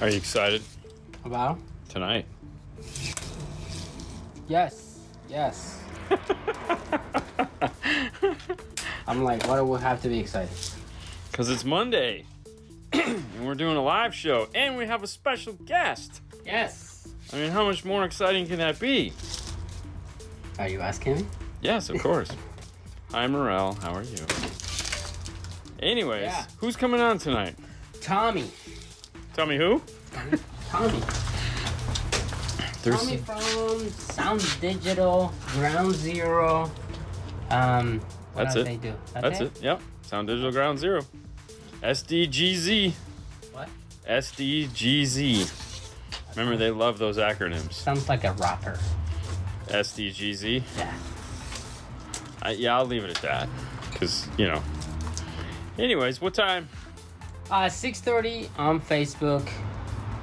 Are you excited? About? Tonight. Yes. I'm like, what do we have to be excited? Because it's Monday. And we're doing a live show. And we have a special guest. Yes. I mean, how much more exciting can that be? Are you asking me? Yes, of course. Hi, Morel. How are you? Anyways, Who's coming on tonight? Tommy. Tell me who? Tommy from Sound Digital, Ground Zero. What else they do? That's it. Yep. Sound Digital Ground Zero. SDGZ. What? SDGZ. Remember, they love those acronyms. Sounds like a rapper. SDGZ. Yeah. I'll leave it at that. Because, you know. Anyways, what time? 6:30 on Facebook.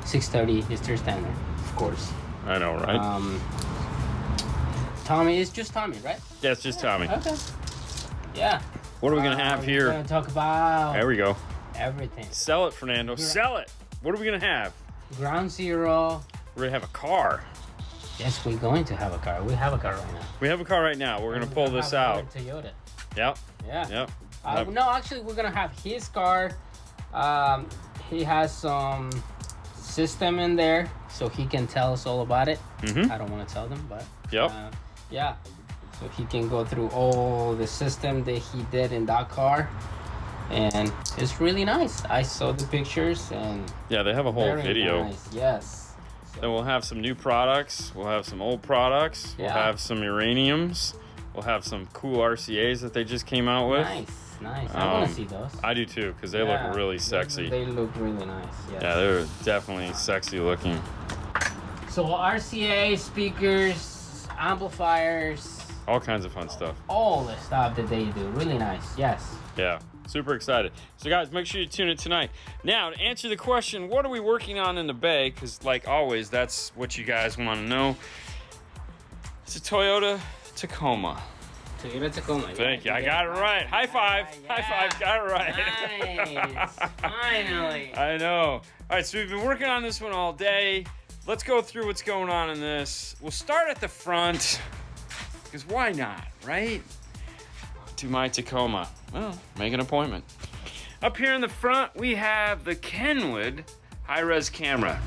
6:30 Eastern Standard, of course. I know, right? Tommy, it's just Tommy, right? Yeah, it's just Tommy. Okay. Yeah. What are we going to have here? We're going to talk about... There we go. Everything. Sell it, Fernando. Sell it. What are we going to have? Ground Zero. We're going to have a car. Yes, we're going to have a car. We have a car right now. We have a car right now. We're going to pull this out. Toyota. Yep. Yeah. Yep. No, actually, we're going to have his car. He has some system in there, so he can tell us all about it. I don't want to tell them, but... Yep. Yeah. So he can go through all the system that he did in that car. And it's really nice. I saw the pictures and... Yeah, they have a whole video. Nice. Yes. So, then we'll have some new products. We'll have some old products. Yeah. We'll have some uraniums. We'll have some cool RCAs that they just came out with. Nice. I want to see those. I do too, because they look really sexy. They look really nice. Yes. Yeah, they're definitely sexy looking. So RCA, speakers, amplifiers. All kinds of fun stuff. All the stuff that they do. Really nice. Yes. Yeah. Super excited. So guys, make sure you tune in tonight. Now, to answer the question, what are we working on in the Bay? Because like always, that's what you guys want to know. It's a Toyota Tacoma. Toyota Tacoma. Thank you. I got it right. High five. Yeah. High five. Got it right. Nice. Finally. I know. All right, so we've been working on this one all day. Let's go through what's going on in this. We'll start at the front, because why not, right? To my Tacoma. Well, make an appointment. Up here in the front, we have the Kenwood high-res camera.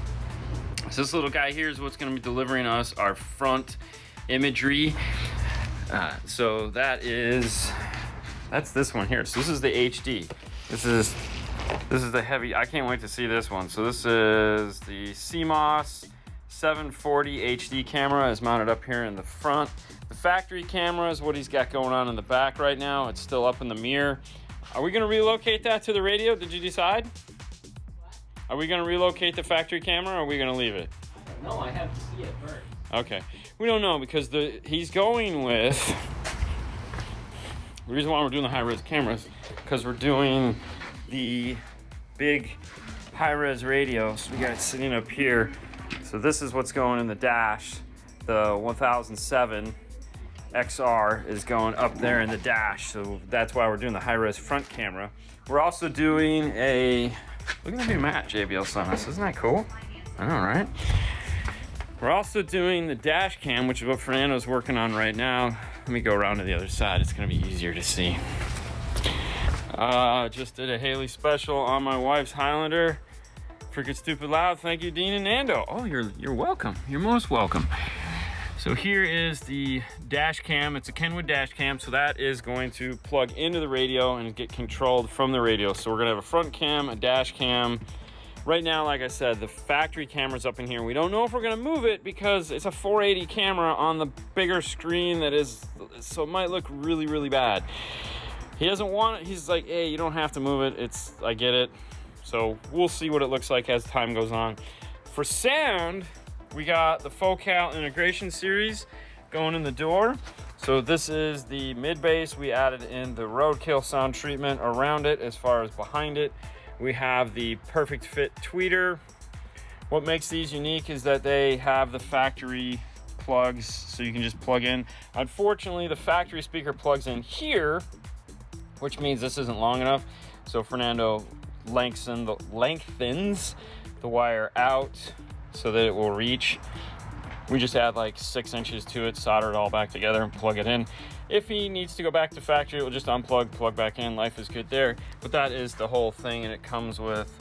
So this little guy here is what's going to be delivering us our front imagery. So that's this one here. So this is the HD. This is the heavy. I can't wait to see this one. So this is the CMOS 740 HD camera is mounted up here in the front. The factory camera is what he's got going on in the back right now. It's still up in the mirror. Are we going to relocate that to the radio? Did you decide? Are we going to relocate the factory camera, or are we going to leave it? I don't know. I have to see it first. Okay. We don't know, because he's going with... The reason why we're doing the high-res cameras, because we're doing the big high-res radio. So we got it sitting up here. So this is what's going in the dash. The 1007 XR is going up there in the dash. So that's why we're doing the high-res front camera. We're also doing a... Look at the new mat JBL sent us. Isn't that cool? I know, right? We're also doing the dash cam, which is what Fernando's working on right now. Let me go around to the other side. It's going to be easier to see. Just did a Haley special on my wife's Highlander. Freaking stupid loud. Thank you, Dean and Nando. Oh, you're welcome. You're most welcome. So here is the dash cam. It's a Kenwood dash cam, so that is going to plug into the radio and get controlled from the radio. So we're going to have a front cam, a dash cam. Right now, like I said, the factory camera's up in here. We don't know if we're gonna move it because it's a 480 camera on the bigger screen so it might look really, really bad. He doesn't want it. He's like, hey, you don't have to move it. I get it. So we'll see what it looks like as time goes on. For sound, we got the Focal integration series going in the door. So this is the mid bass. We added in the Roadkill sound treatment around it as far as behind it. We have the Perfect Fit tweeter. What makes these unique is that they have the factory plugs, so you can just plug in. Unfortunately, the factory speaker plugs in here, which means this isn't long enough. So Fernando lengthens the wire out so that it will reach. We just add like 6 inches to it, solder it all back together, and plug it in. If he needs to go back to factory, we'll just unplug, plug back in. Life is good there. But that is the whole thing, and it comes with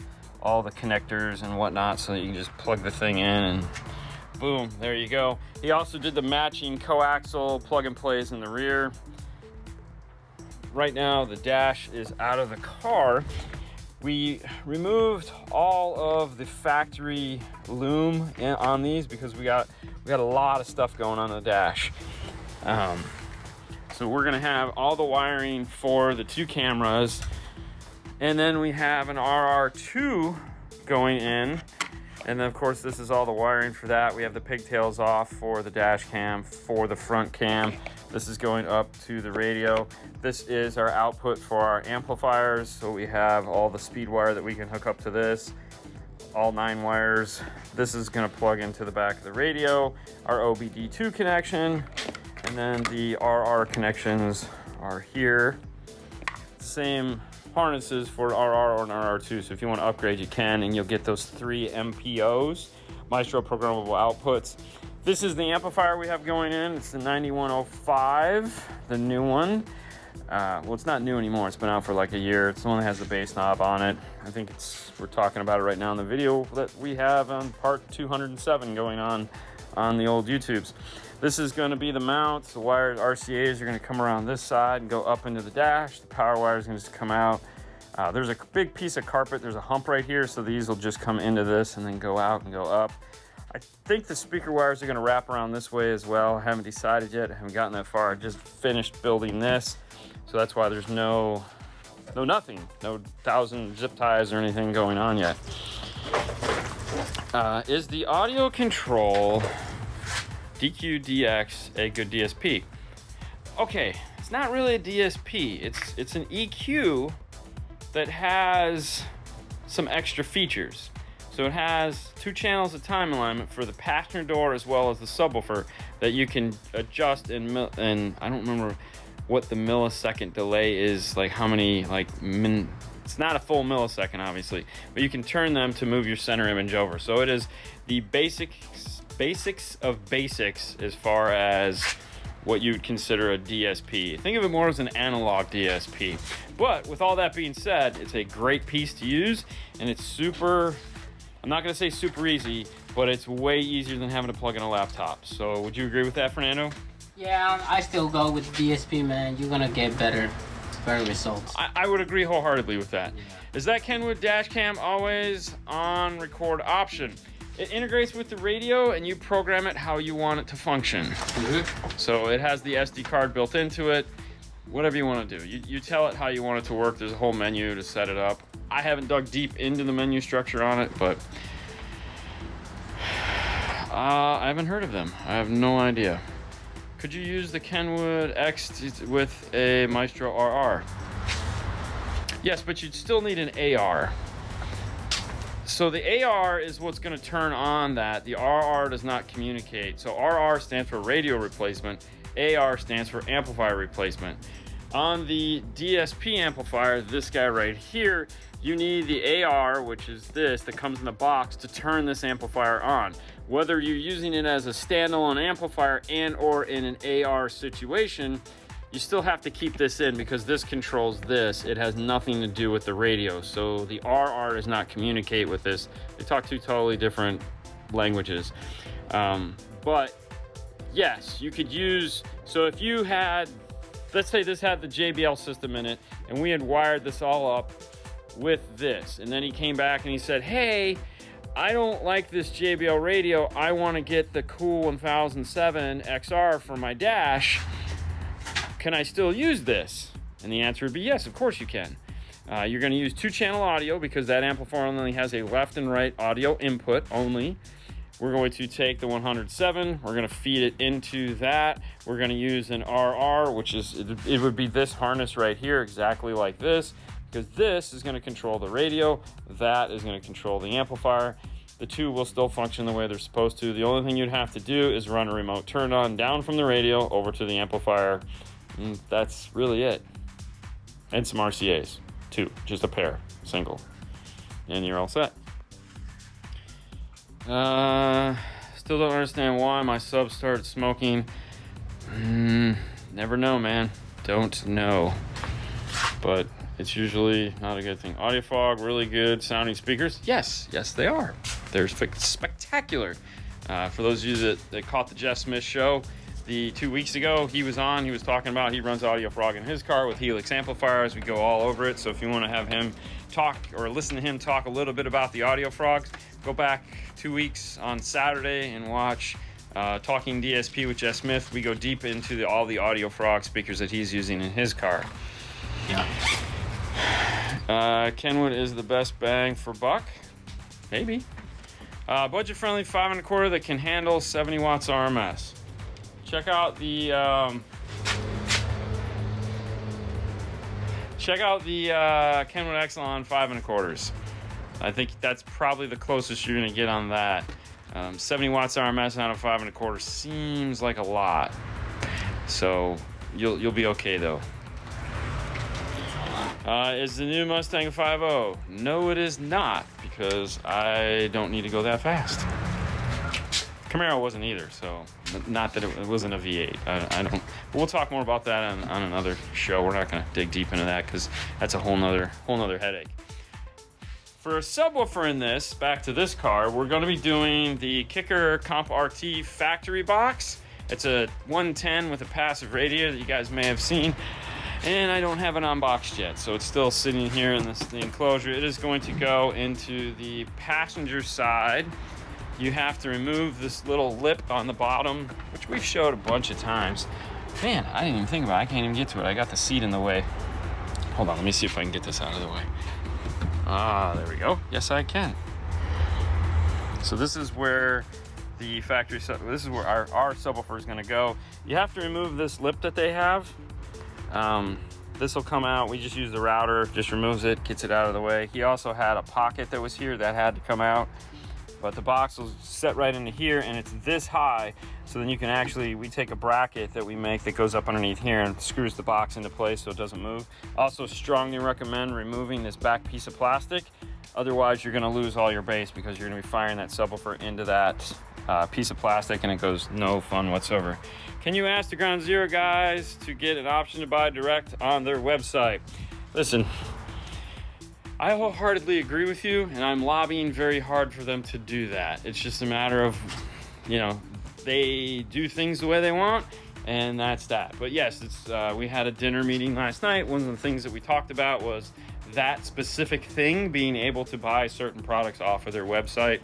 all the connectors and whatnot, so you can just plug the thing in and boom, there you go. He also did the matching coaxial plug and plays in the rear. Right now, the dash is out of the car. We removed all of the factory loom on these because we got a lot of stuff going on the dash. So we're gonna have all the wiring for the 2 cameras, and then we have an RR2 going in, and then of course this is all the wiring for that. We have the pigtails off for the dash cam, for the front cam. This is going up to the radio. This is our output for our amplifiers. So we have all the speed wire that we can hook up to this, all 9 wires. This is gonna plug into the back of the radio, our OBD2 connection, and then the RR connections are here. Same harnesses for RR and RR2. So if you want to upgrade, you can, and you'll get those 3 MPOs, Maestro programmable outputs. This is the amplifier we have going in. It's the 9105, the new one. Well, it's not new anymore. It's been out for like a year. It's the one that has the bass knob on it. I think we're talking about it right now in the video that we have on part 207 going on the old YouTubes. This is going to be the mount. The wired RCAs are going to come around this side and go up into the dash. The power wire is going to just come out. There's a big piece of carpet. There's a hump right here, so these will just come into this and then go out and go up. I think the speaker wires are going to wrap around this way as well. I haven't decided yet. I haven't gotten that far. I just finished building this, so that's why there's nothing, no 1,000 zip ties or anything going on yet. Is the audio control DQ-DX a good DSP? Okay, it's not really a DSP. It's an EQ that has some extra features. So it has 2 channels of time alignment for the passenger door as well as the subwoofer that you can adjust and I don't remember what the millisecond delay is, like how many, it's not a full millisecond obviously, but you can turn them to move your center image over. So it is the basics of basics as far as what you would consider a DSP. Think of it more as an analog DSP. But with all that being said, it's a great piece to use, and it's super, I'm not gonna say super easy, but it's way easier than having to plug in a laptop. So would you agree with that, Fernando? Yeah, I still go with DSP, man. You're gonna get better results. I would agree wholeheartedly with that. Yeah. Is that Kenwood Dash Cam always on record option? It integrates with the radio and you program it how you want it to function. Mm-hmm. So it has the SD card built into it. Whatever you want to do. You tell it how you want it to work. There's a whole menu to set it up. I haven't dug deep into the menu structure on it, but I haven't heard of them. I have no idea. Could you use the Kenwood X with a Maestro RR? Yes, but you'd still need an AR. So the AR is what's going to turn on that. The RR does not communicate. So RR stands for radio replacement. AR stands for amplifier replacement. On the DSP amplifier, this guy right here, you need the AR, which is this that comes in the box, to turn this amplifier on. Whether you're using it as a standalone amplifier and or in an AR situation, you still have to keep this in because this controls this. It has nothing to do with the radio. So the RR does not communicate with this. They talk 2 totally different languages. But yes, you could use, so if you had, let's say this had the JBL system in it and we had wired this all up with this, and then he came back and he said, hey, I don't like this JBL radio. I want to get the Cool 1007 XR for my dash. Can I still use this? And the answer would be yes, of course you can. You're going to use 2-channel audio because that amplifier only has a left and right audio input only. We're going to take the 107, we're going to feed it into that. We're going to use an RR, which is, it would be this harness right here, exactly like this, because this is going to control the radio, that is going to control the amplifier. The 2 will still function the way they're supposed to. The only thing you'd have to do is run a remote turn on down from the radio over to the amplifier. And that's really it. And some RCAs, too, just a pair, single. and you're all set. Still don't understand why my sub started smoking. Never know, man. Don't know. But it's usually not a good thing. Audio fog, really good sounding speakers. Yes, they are. They're spectacular. For those of you that caught the Jeff Smith show, 2 weeks ago, he was talking about he runs audio fog in his car with Helix amplifiers. We go all over it. So if you want to have him talk or listen to him talk a little bit about the audio frogs, go back 2 weeks on Saturday and watch Talking DSP with Jeff Smith. We go deep into all the audio frog speakers that he's using in his car. Yeah. Kenwood is the best bang for buck. Maybe. Budget friendly 5 1/4 that can handle 70 watts RMS. Check out the Kenwood Exelon 5 1/4. I think that's probably the closest you're gonna get on that. 70 watts RMS on a 5 1/4 seems like a lot. So you'll be okay though. Is the new Mustang 5.0? No, it is not, because I don't need to go that fast. Camaro wasn't either, so not that it wasn't a V8. I don't. But we'll talk more about that on another show. We're not going to dig deep into that because that's a whole nother headache. For a subwoofer in this, back to this car, we're going to be doing the Kicker Comp RT factory box. It's a 110 with a passive radio that you guys may have seen. And I don't have it unboxed yet, so it's still sitting here in the enclosure. It is going to go into the passenger side. You have to remove this little lip on the bottom, which we've showed a bunch of times. Man, I didn't even think about it. I can't even get to it. I got the seat in the way. Hold on, let me see if I can get this out of the way. There we go. Yes, I can. So this is where the factory, this is where our subwoofer is going to go. You have to remove this lip that they have. This will come out. We just use the router, just removes it, gets it out of the way. He also had a pocket that was here that had to come out, but the box will set right into here, and it's this high, so then you can actually, we take a bracket that we make that goes up underneath here and screws the box into place so it doesn't move. Also strongly recommend removing this back piece of plastic, otherwise you're going to lose all your bass because you're going to be firing that subwoofer into that piece of plastic, and it goes no fun whatsoever. Can you ask the Ground Zero guys to get an option to buy direct on their website? Listen, I wholeheartedly agree with you, and I'm lobbying very hard for them to do that. It's just a matter of, they do things the way they want, and that's that. But yes, we had a dinner meeting last night. One of the things that we talked about was that specific thing, being able to buy certain products off of their website.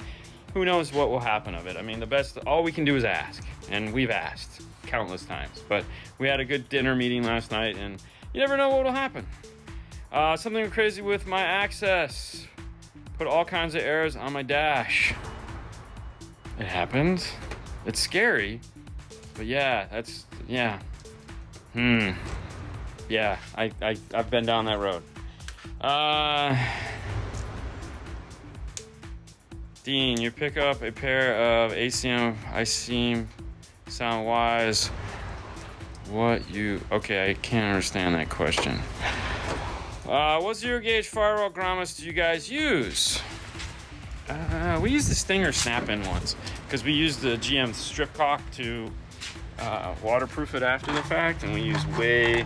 Who knows what will happen of it? I mean, all we can do is ask, and we've asked countless times. But we had a good dinner meeting last night, and you never know what will happen. Something crazy with my access. Put all kinds of errors on my dash. It happened. It's scary, but yeah, yeah. Yeah, I've been down that road. Dean, you pick up a pair of ACM, I seem sound wise. Okay, I can't understand that question. What zero gauge Firewall grommets do you guys use? We used the Stinger snap-in ones because we used the GM strip caulk to waterproof it after the fact, and we use way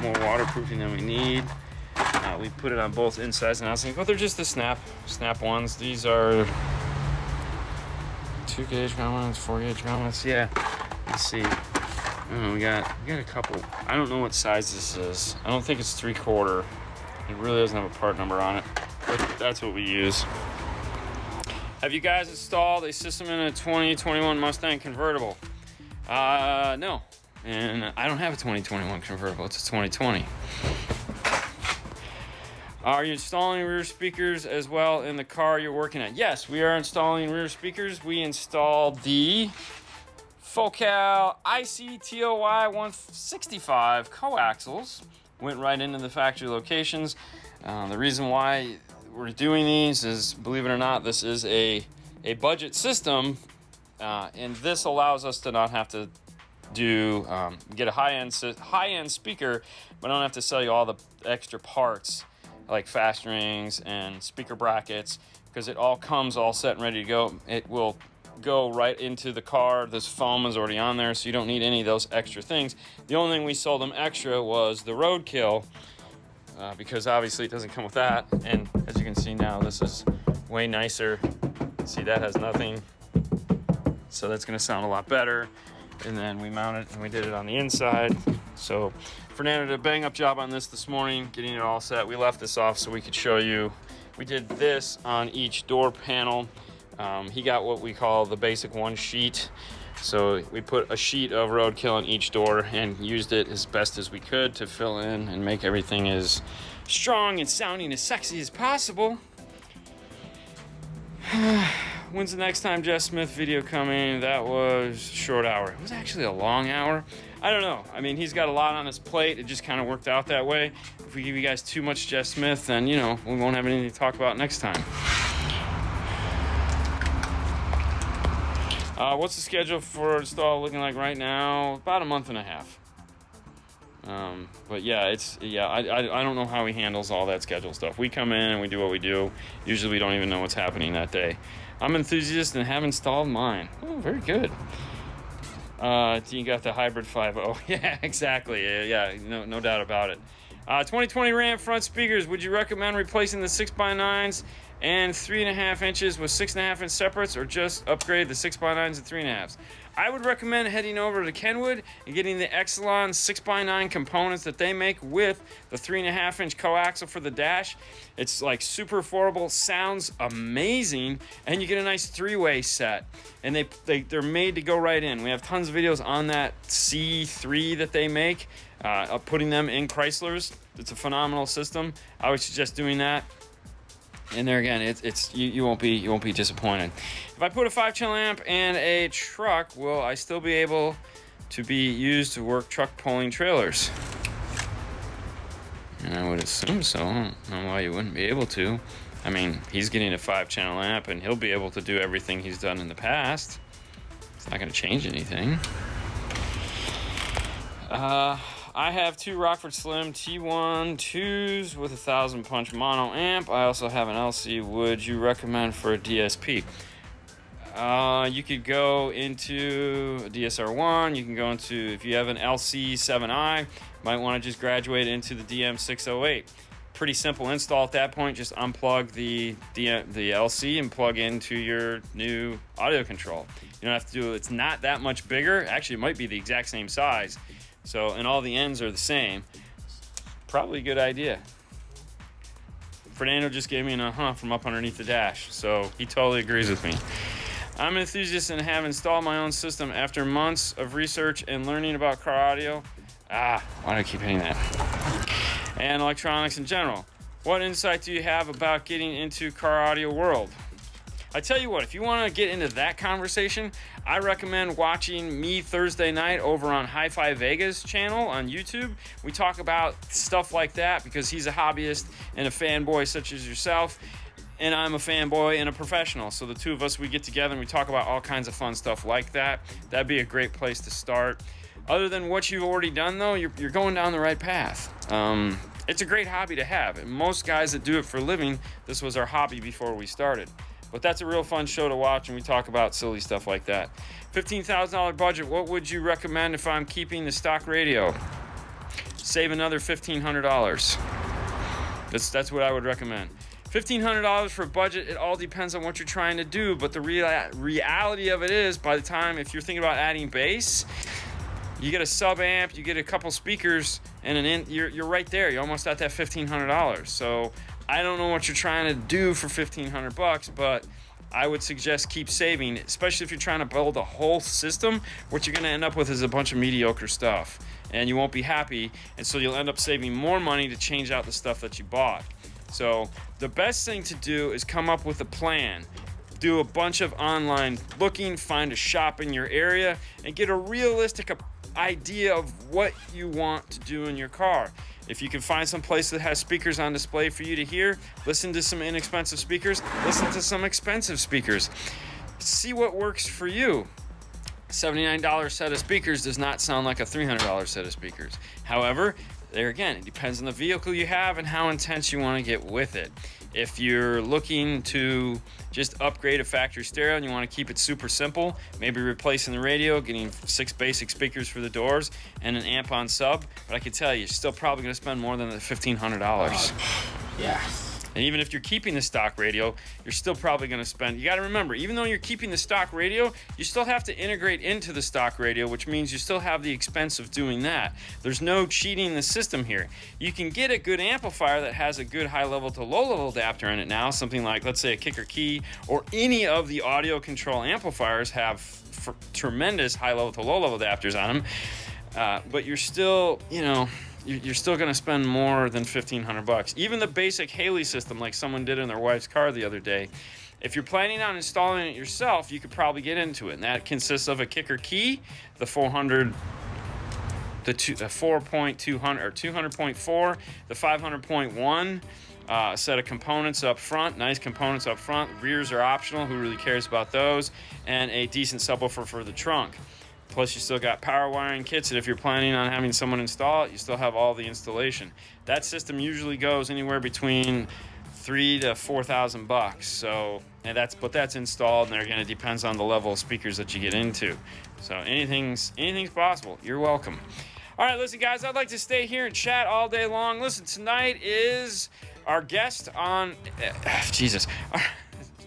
more waterproofing than we need. We put it on both insides and outsides, but they're just the snap ones. These are 2 gauge grommets, 4 gauge grommets. Yeah, let's see. We got a couple. I don't know what size this is. I don't think it's 3/4. It really doesn't have a part number on it, but that's what we use. Have you guys installed a system in a 2021 Mustang convertible? No, and I don't have a 2021 convertible. It's a 2020. Are you installing rear speakers as well in the car you're working at? Yes, we are installing rear speakers. We installed the Focal ICTOY 165 coaxials. Went right into the factory locations. The reason why we're doing these is, believe it or not, this is a budget system, and this allows us to not have to get a high-end speaker, but I don't have to sell you all the extra parts like fast rings and speaker brackets, because it all comes all set and ready to go. It will go right into the car. This foam is already on there, so you don't need any of those extra things. The only thing we sold them extra was the roadkill, because obviously it doesn't come with that. And as you can see now, this is way nicer. See, that has nothing, so that's going to sound a lot better. And then we mounted and we did it on the inside. So Fernando did a bang up job on this morning, getting it all set. We left this off so we could show you. We did this on each door panel. He got what we call the basic one sheet. So we put a sheet of roadkill on each door and used it as best as we could to fill in and make everything as strong and sounding as sexy as possible. When's the next time Jess Smith video coming? That was a short hour. It was actually a long hour. I don't know. I mean, he's got a lot on his plate. It just kind of worked out that way. If we give you guys too much Jess Smith, then, you know, we won't have anything to talk about next time. What's the schedule for install looking like right now? About a month and a half. But yeah, I don't know how he handles all that schedule stuff. We come in and we do what we do. Usually we don't even know what's happening that day. I'm an enthusiast and have installed mine. Oh, very good. You got the hybrid 5.0. Yeah, exactly. Yeah, no doubt about it. 2020 Ram front speakers. Would you recommend replacing the 6x9s and 3.5 inches with 6.5 inch separates, or just upgrade the 6x9s and 3.5s? I would recommend heading over to Kenwood and getting the Exelon 6x9 components that they make with the 3.5 inch coaxial for the dash. It's like super affordable, sounds amazing, and you get a nice 3-way set. And they're made to go right in. We have tons of videos on that C3 that they make, of putting them in Chryslers. It's a phenomenal system. I would suggest doing that. And there again, you won't be disappointed. If I put a 5-channel amp and a truck, will I still be able to be used to work truck pulling trailers? And I would assume so. I don't know why you wouldn't be able to. I mean, he's getting a 5-channel amp and he'll be able to do everything he's done in the past. It's not going to change anything. I have 2 Rockford Slim T1 2s with a 1000 punch mono amp. I also have an LC. Would you recommend for a DSP? You could go into a DSR1. You can go into, if you have an LC7i, might want to just graduate into the DM608. Pretty simple install at that point. Just unplug the LC and plug into your new audio control. You don't have to do it. It's not that much bigger. Actually, it might be the exact same size. So, and all the ends are the same. Probably a good idea. Fernando just gave me an from up underneath the dash, so he totally agrees with me. I'm an enthusiast and have installed my own system after months of research and learning about car audio. Why do I keep hitting that? And electronics in general. What insight do you have about getting into car audio world? I tell you what, if you want to get into that conversation, I recommend watching me Thursday night over on Hi-Fi Vega's channel on YouTube. We talk about stuff like that because he's a hobbyist and a fanboy such as yourself, and I'm a fanboy and a professional. So the two of us, we get together and we talk about all kinds of fun stuff like that. That'd be a great place to start. Other than what you've already done, though, you're going down the right path. It's a great hobby to have. And most guys that do it for a living, this was our hobby before we started. But that's a real fun show to watch, and we talk about silly stuff like that. $15,000 budget, what would you recommend if I'm keeping the stock radio? Save another $1,500. That's what I would recommend. $1,500 for a budget, it all depends on what you're trying to do, but the reality of it is, by the time, if you're thinking about adding bass, you get a sub amp, you get a couple speakers, and you're right there. You're almost at that $1,500. So I don't know what you're trying to do for $1,500, but I would suggest keep saving, especially if you're trying to build a whole system. What you're going to end up with is a bunch of mediocre stuff, and you won't be happy, and so you'll end up saving more money to change out the stuff that you bought. So the best thing to do is come up with a plan. Do a bunch of online looking, find a shop in your area, and get a realistic idea of what you want to do in your car. If you can find some place that has speakers on display for you to hear, listen to some inexpensive speakers, listen to some expensive speakers. See what works for you. $79 set of speakers does not sound like a $300 set of speakers. However, There again, it depends on the vehicle you have and how intense you want to get with it. If you're looking to just upgrade a factory stereo and you want to keep it super simple, maybe replacing the radio, getting 6 basic speakers for the doors, and an amp on sub. But I can tell you, you're still probably going to spend more than the $1,500. Yes. And even if you're keeping the stock radio, you're still probably going to spend. You got to remember, even though you're keeping the stock radio, you still have to integrate into the stock radio, which means you still have the expense of doing that. There's no cheating the system here. You can get a good amplifier that has a good high level to low level adapter in it now, something like, let's say, a Kicker Key, or any of the audio control amplifiers have tremendous high level to low level adapters on them. But you're still, you're still going to spend more than $1,500. Even the basic Haley system, like someone did in their wife's car the other day, if you're planning on installing it yourself, you could probably get into it. And that consists of a Kicker Key, the 4.200 or 200.4, the 500.1, a set of components up front, nice components up front. Rears are optional, who really cares about those, and a decent subwoofer for the trunk. Plus, you still got power wiring kits, and if you're planning on having someone install it, you still have all the installation. That system usually goes anywhere between $3,000 to $4,000. So, and that's installed, and again, it depends on the level of speakers that you get into. So anything's possible. You're welcome. All right, listen, guys, I'd like to stay here and chat all day long. Listen, tonight is our guest on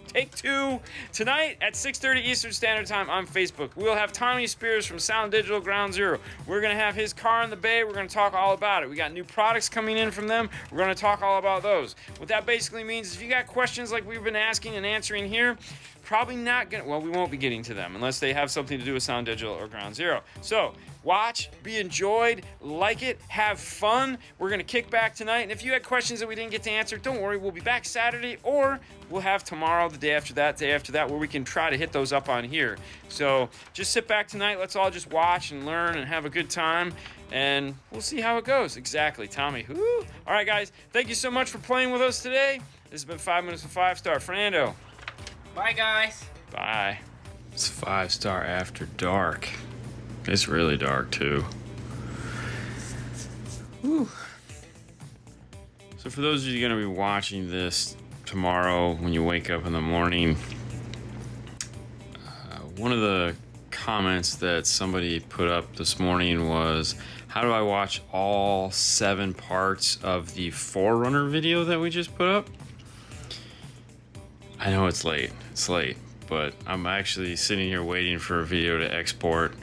Take Two tonight at 6:30 Eastern Standard Time on Facebook. We'll have Tommy Spears from Sound Digital Ground Zero. We're going to have his car in the bay. We're going to talk all about it. We got new products coming in from them. We're going to talk all about those. What that basically means is if you got questions like we've been asking and answering here, probably not going to, well, we won't be getting to them unless they have something to do with Sound Digital or Ground Zero. So watch, be enjoyed, like it, have fun. We're going to kick back tonight. And if you had questions that we didn't get to answer, don't worry. We'll be back Saturday, or we'll have tomorrow, the day after that, where we can try to hit those up on here. So just sit back tonight. Let's all just watch and learn and have a good time. And we'll see how it goes. Exactly, Tommy. Woo. All right, guys. Thank you so much for playing with us today. This has been 5 Minutes with 5-Star. Fernando. Bye, guys. Bye. It's 5-Star After Dark. It's really dark, too. Whew. So for those of you going to be watching this tomorrow when you wake up in the morning, one of the comments that somebody put up this morning was, how do I watch all 7 parts of the Forerunner video that we just put up? I know it's late, but I'm actually sitting here waiting for a video to export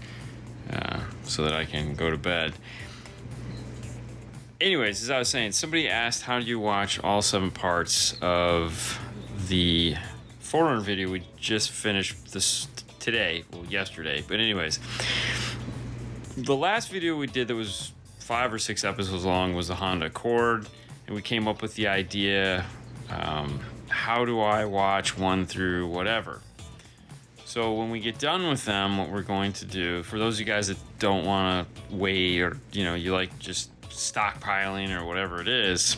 so that I can go to bed. Anyways, as I was saying, somebody asked, how do you watch all 7 parts of the Forerunner video we just finished this today, well, yesterday, but anyways, the last video we did that was 5 or 6 episodes long was the Honda Accord, and we came up with the idea, how do I watch 1 through whatever? So when we get done with them, what we're going to do, for those of you guys that don't want to wait, or you like just stockpiling or whatever it is,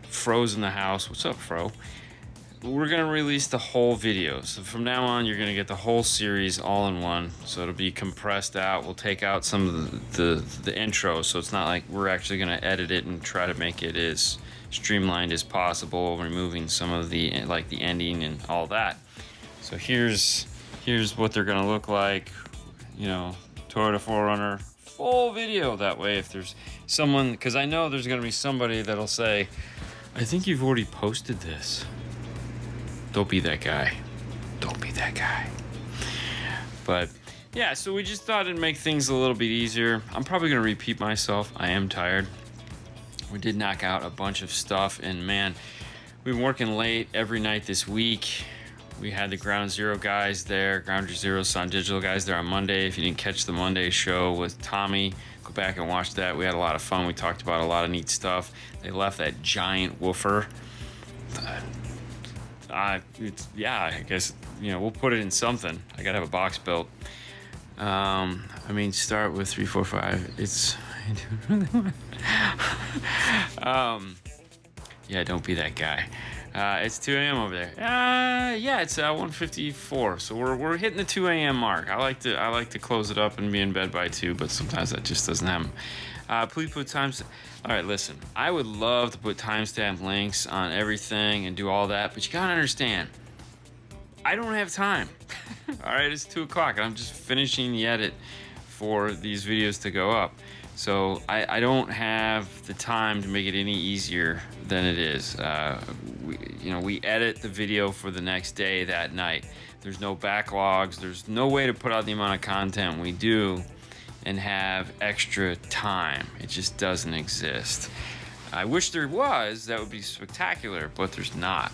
Fro's in the house. What's up, Fro? We're going to release the whole video. So from now on, you're going to get the whole series all in one. So it'll be compressed out. We'll take out some of the intro, so it's not like we're actually going to edit it and try to make it as streamlined as possible, removing some of the ending and all that. So here's what they're going to look like. Toyota 4Runner full video. That way, if there's someone, because I know there's going to be somebody that'll say, I think you've already posted this. Don't be that guy. Don't be that guy. But yeah, so we just thought it'd make things a little bit easier. I'm probably going to repeat myself. I am tired. We did knock out a bunch of stuff, and man, we've been working late every night this week. We had the Ground Zero guys there, Ground Zero Sound Digital guys there on Monday. If you didn't catch the Monday show with Tommy, go back and watch that. We had a lot of fun. We talked about a lot of neat stuff. They left that giant woofer. I guess, we'll put it in something. I gotta have a box built. Start with 3, 4, 5. It's, I don't really want. Yeah, don't be that guy. It's 2 a.m. over there. It's 1:54. So we're hitting the 2 a.m. mark. I like to close it up and be in bed by 2, but sometimes that just doesn't happen. Please put timestamp. All right, listen. I would love to put timestamp links on everything and do all that, but you gotta understand, I don't have time. All right, it's 2 o'clock and I'm just finishing the edit for these videos to go up. So I don't have the time to make it any easier than it is. We edit the video for the next day that night. There's no backlogs. There's no way to put out the amount of content we do and have extra time. It just doesn't exist. I wish there was. That would be spectacular, but there's not.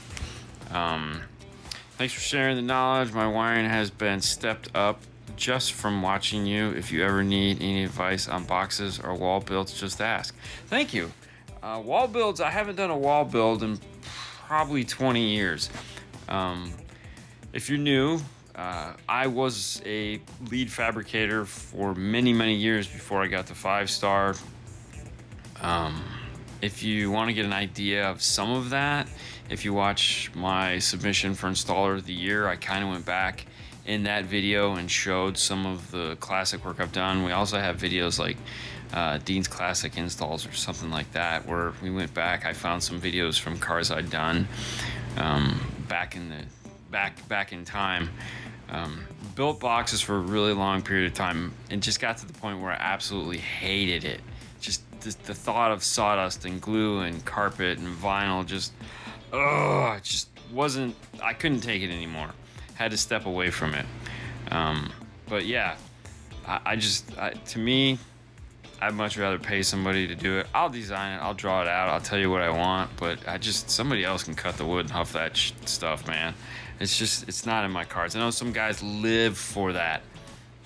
Thanks for sharing the knowledge. My wiring has been stepped up just from watching you. If you ever need any advice on boxes or wall builds, just ask. Thank you. Wall builds, I haven't done a wall build in probably 20 years. If you're new, I was a lead fabricator for many, many years before I got to 5-star. If you want to get an idea of some of that, if you watch my submission for Installer of the Year, I kind of went back in that video and showed some of the classic work I've done. We also have videos like Dean's Classic Installs or something like that, where we went back. I found some videos from cars I'd done back in time. Built boxes for a really long period of time and just got to the point where I absolutely hated it. Just the thought of sawdust and glue and carpet and vinyl it just wasn't, I couldn't take it anymore. Had to step away from it. But yeah, to me, I'd much rather pay somebody to do it. I'll design it, I'll draw it out, I'll tell you what I want, but somebody else can cut the wood and huff that stuff, man. It's not in my cards. I know some guys live for that.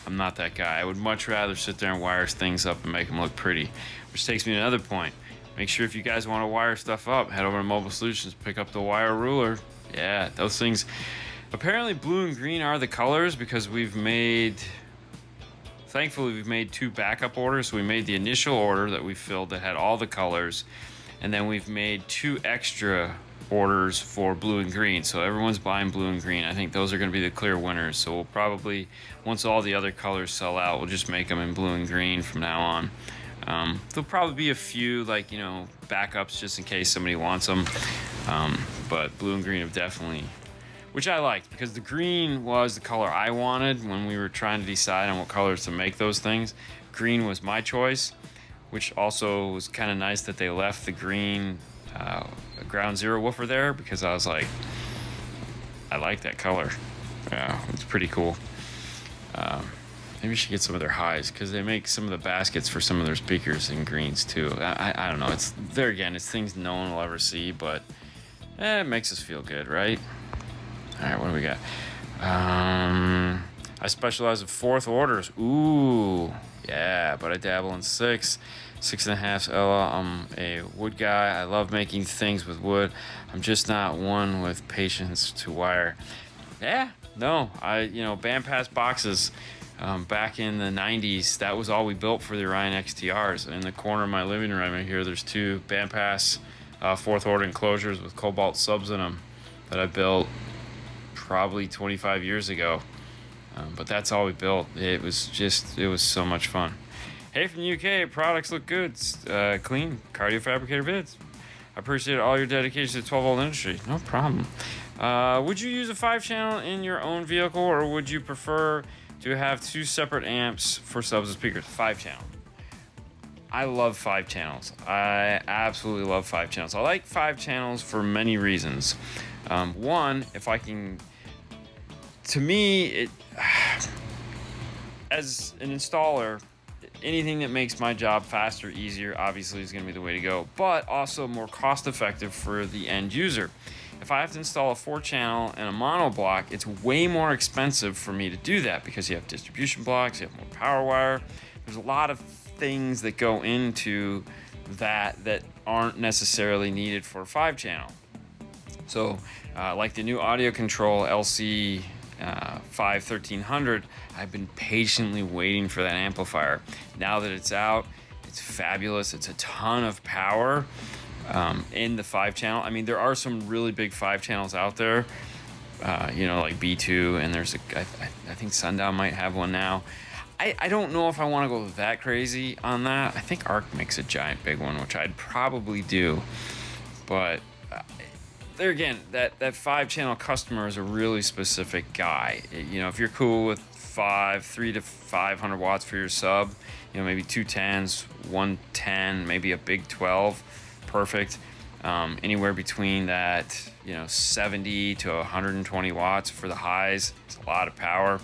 I'm not that guy. I would much rather sit there and wire things up and make them look pretty. Which takes me to another point. Make sure if you guys want to wire stuff up, head over to Mobile Solutions, pick up the wire ruler. Yeah, those things. Apparently blue and green are the colors because thankfully we've made 2 backup orders. So we made the initial order that we filled that had all the colors, and then we've made 2 extra orders for blue and green. So everyone's buying blue and green. I think those are going to be the clear winners. So we'll probably, once all the other colors sell out, we'll just make them in blue and green from now on. There'll probably be a few backups just in case somebody wants them. But blue and green have definitely, which I liked because the green was the color I wanted when we were trying to decide on what colors to make those things. Green was my choice, which also was kind of nice that they left the green ground zero woofer there because I was like, I like that color. Yeah, it's pretty cool. Maybe we should get some of their highs because they make some of the baskets for some of their speakers in greens too. I don't know. It's things no one will ever see, but it makes us feel good, right? All right, what do we got? I specialize in 4th orders. Ooh, yeah, but I dabble in 6.5 Ella. I'm a wood guy. I love making things with wood. I'm just not one with patience to wire. Yeah, no, bandpass boxes. Back in the 90s, that was all we built for the Orion XTRs. In the corner of my living room right here, there's 2 bandpass 4th order enclosures with cobalt subs in them that I built probably 25 years ago. But that's all we built. It was so much fun. Hey from the UK, products look good, clean, cardio fabricator vids. I appreciate all your dedication to the 12-volt industry. No problem. Would you use a 5-channel in your own vehicle, or would you prefer to have 2 separate amps for subs and speakers? 5-channel. I love 5 channels. I absolutely love 5 channels. I like 5 channels for many reasons. One, if I can, to me, as an installer, anything that makes my job faster, easier, obviously is going to be the way to go, but also more cost effective for the end user. If I have to install a 4-channel and a mono block, it's way more expensive for me to do that because you have distribution blocks, you have more power wire. There's a lot of things that go into that aren't necessarily needed for a 5-channel. So like the new audio control LC 1300, I've been patiently waiting for that amplifier. Now that it's out, it's fabulous. It's a ton of power in the 5-channel. I mean, there are some really big 5 channels out there, like B2, and there's I think Sundown might have one now. I don't know if I want to go that crazy on that. I think Arc makes a giant big one, which I'd probably do. But there again, that 5-channel customer is a really specific guy. You know, if you're cool with 3 to 500 watts for your sub, you know, maybe 2 10s, 110, maybe a big 12, perfect. Anywhere between that, you know, 70 to 120 watts for the highs. It's a lot of power.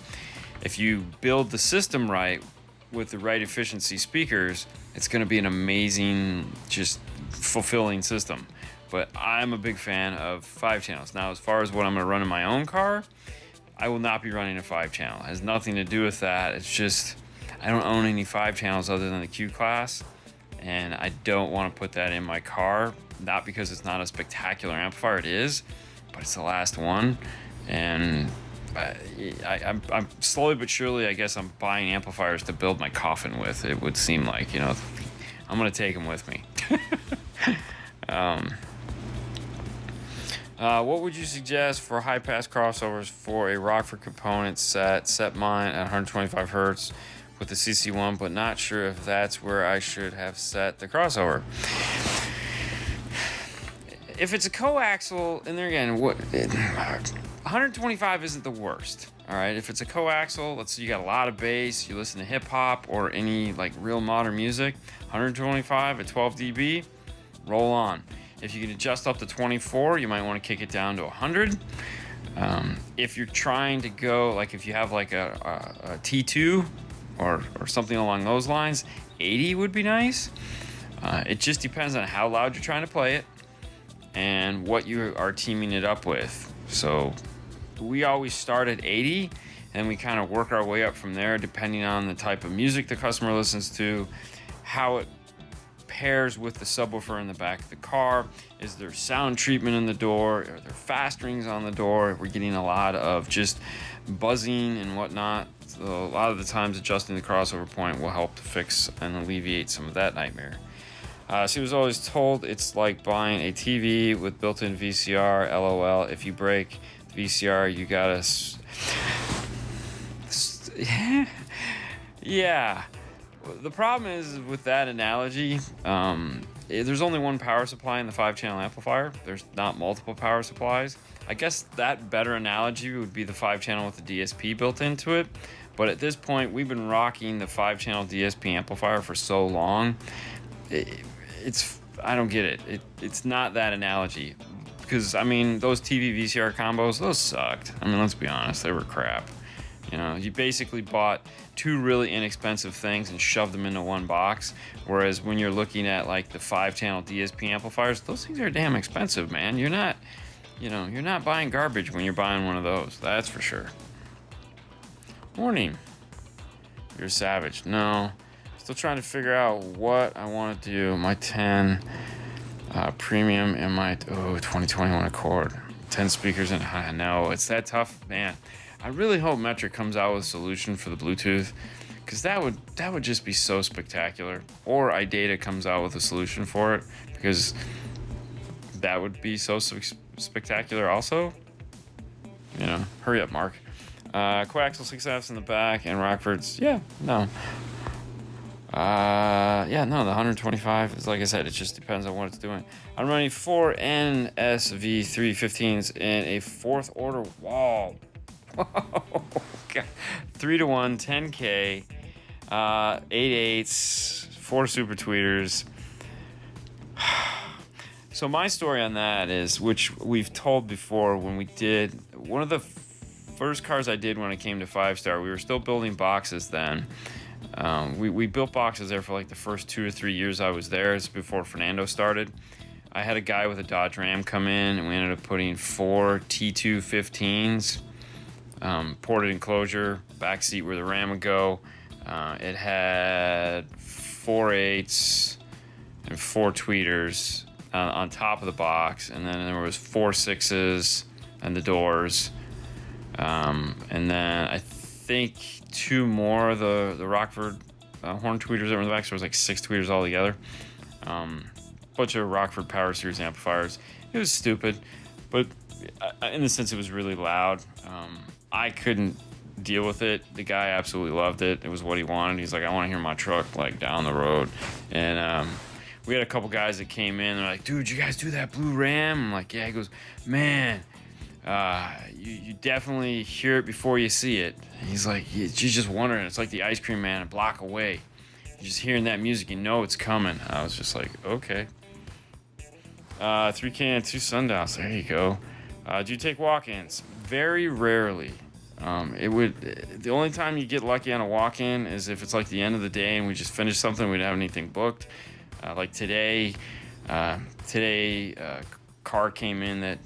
If you build the system right with the right efficiency speakers, it's going to be an amazing, just fulfilling system. But I'm a big fan of 5 channels. Now, as far as what I'm going to run in my own car, I will not be running a 5-channel. It has nothing to do with that. It's just, I don't own any 5 channels other than the Q class, and I don't want to put that in my car. Not because it's not a spectacular amplifier, it is, but it's the last one. And I'm slowly but surely, I guess I'm buying amplifiers to build my coffin with. It would seem like, you know, I'm gonna take them with me. What would you suggest for high pass crossovers for a Rockford component set mine at 125 hertz with the CC1, but not sure if that's where I should have set the crossover? If it's a coaxial, and there again, 125 isn't the worst. All right, if it's a coaxial, let's say you got a lot of bass, you listen to hip hop or any like real modern music, 125 at 12 dB, roll on. If you can adjust up to 24, you might want to kick it down to 100. If you're trying to go, like if you have like a T2 or something along those lines, 80 would be nice. It just depends on how loud you're trying to play it and what you are teaming it up with. So we always start at 80 and we kind of work our way up from there depending on the type of music the customer listens to, how it pairs with the subwoofer in the back of the car. Is there sound treatment in the door? Are there fast rings on the door? We're getting a lot of just buzzing and whatnot. So a lot of the times adjusting the crossover point will help to fix and alleviate some of that nightmare. She was always told it's like buying a TV with built-in VCR. LOL. If you break the VCR, you gotta. Yeah. The problem is with that analogy, there's only one power supply in the 5-channel amplifier. There's not multiple power supplies. I guess that better analogy would be the 5-channel with the DSP built into it. But at this point, we've been rocking the 5-channel DSP amplifier for so long. I don't get it. It's not that analogy. Because, I mean, those TV VCR combos, those sucked. I mean, let's be honest, they were crap. You know, you basically bought 2 really inexpensive things and shoved them into one box. Whereas when you're looking at like the 5-channel DSP amplifiers, those things are damn expensive, man. You're not buying garbage when you're buying one of those. That's for sure. Morning. You're a savage. No. Still trying to figure out what I want to do. My 10 premium and my 2021 Accord. 10 speakers and no, it's that tough, man. I really hope Metric comes out with a solution for the Bluetooth, because that would just be so spectacular. Or iData comes out with a solution for it, because that would be so spectacular also. You know, hurry up, Mark. Coaxial 6Fs in the back and Rockfords. Yeah, no. The 125 is, like I said, it just depends on what it's doing. I'm running 4 NSV315s in a 4th order wall. Whoa, God. 3-to-1, 10K, 8/8s, 4 super tweeters. So my story on that is, which we've told before, when we did one of the first cars I did when it came to 5-star, we were still building boxes then. We built boxes there for like the first 2 or 3 years I was there. It's before Fernando started. I had a guy with a Dodge Ram come in, and we ended up putting 4 T215s, ported enclosure, back seat where the Ram would go. It had 4 8s and 4 tweeters on top of the box, and then there was 4 6s and the doors, and then I think 2 more of the Rockford horn tweeters that were in the back, so there was like 6 tweeters altogether. Bunch of Rockford Power Series amplifiers. It was stupid, but in the sense it was really loud. I couldn't deal with it. The guy absolutely loved it. It was what he wanted. He's like, I want to hear my truck like down the road. And we had a couple guys that came in. They're like, dude, you guys do that blue Ram? I'm like, yeah. He goes, man, you definitely hear it before you see it. And he's like, you're just wondering. It's like the Ice Cream Man a block away. You're just hearing that music, you know it's coming. I was just like, okay. 3K and 2 sundowns. There you go. Do you take walk-ins? Very rarely. The only time you get lucky on a walk-in is if it's like the end of the day and we just finished something, we don't have anything booked. Like today, car came in that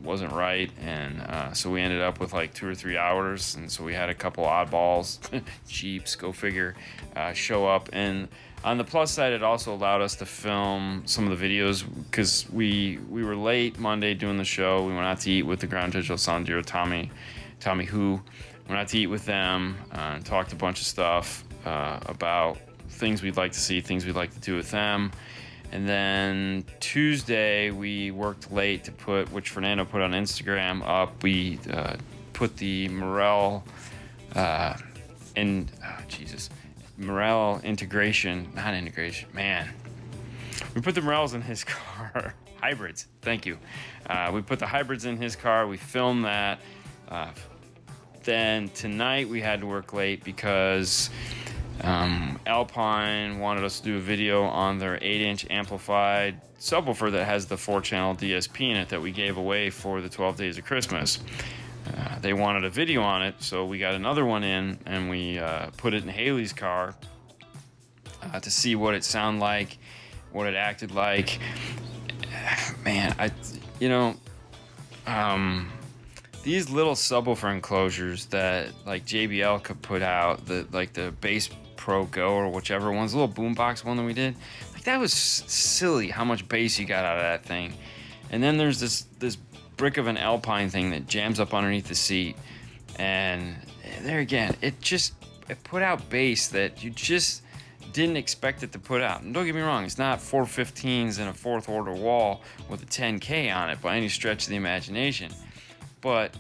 wasn't right, and so we ended up with like 2 or 3 hours, and so we had a couple oddballs, Jeeps, go figure, show up. And on the plus side, it also allowed us to film some of the videos because we were late Monday doing the show. We went out to eat with the Ground Digital Sound Duo, Tommy Who. Went out to eat with them and talked a bunch of stuff about things we'd like to see, things we'd like to do with them. And then Tuesday, we worked late to put, which Fernando put on Instagram up. We put the Morel Morel integration, not integration, man. We put the Morels in his car, hybrids, thank you. We put the hybrids in his car, we filmed that. Then tonight we had to work late because Alpine wanted us to do a video on their 8-inch amplified subwoofer that has the 4-channel DSP in it that we gave away for the 12 Days of Christmas. They wanted a video on it, so we got another one in, and we put it in Haley's car to see what it sounded like, what it acted like. Man, these little subwoofer enclosures that like JBL could put out, the Bass Pro Go or whichever one's the little boombox one that we did, like that was silly how much bass you got out of that thing. And then there's this brick of an Alpine thing that jams up underneath the seat, and there again, it put out bass that you just didn't expect it to put out. And don't get me wrong, it's not 415s and a 4th order wall with a 10K on it by any stretch of the imagination, but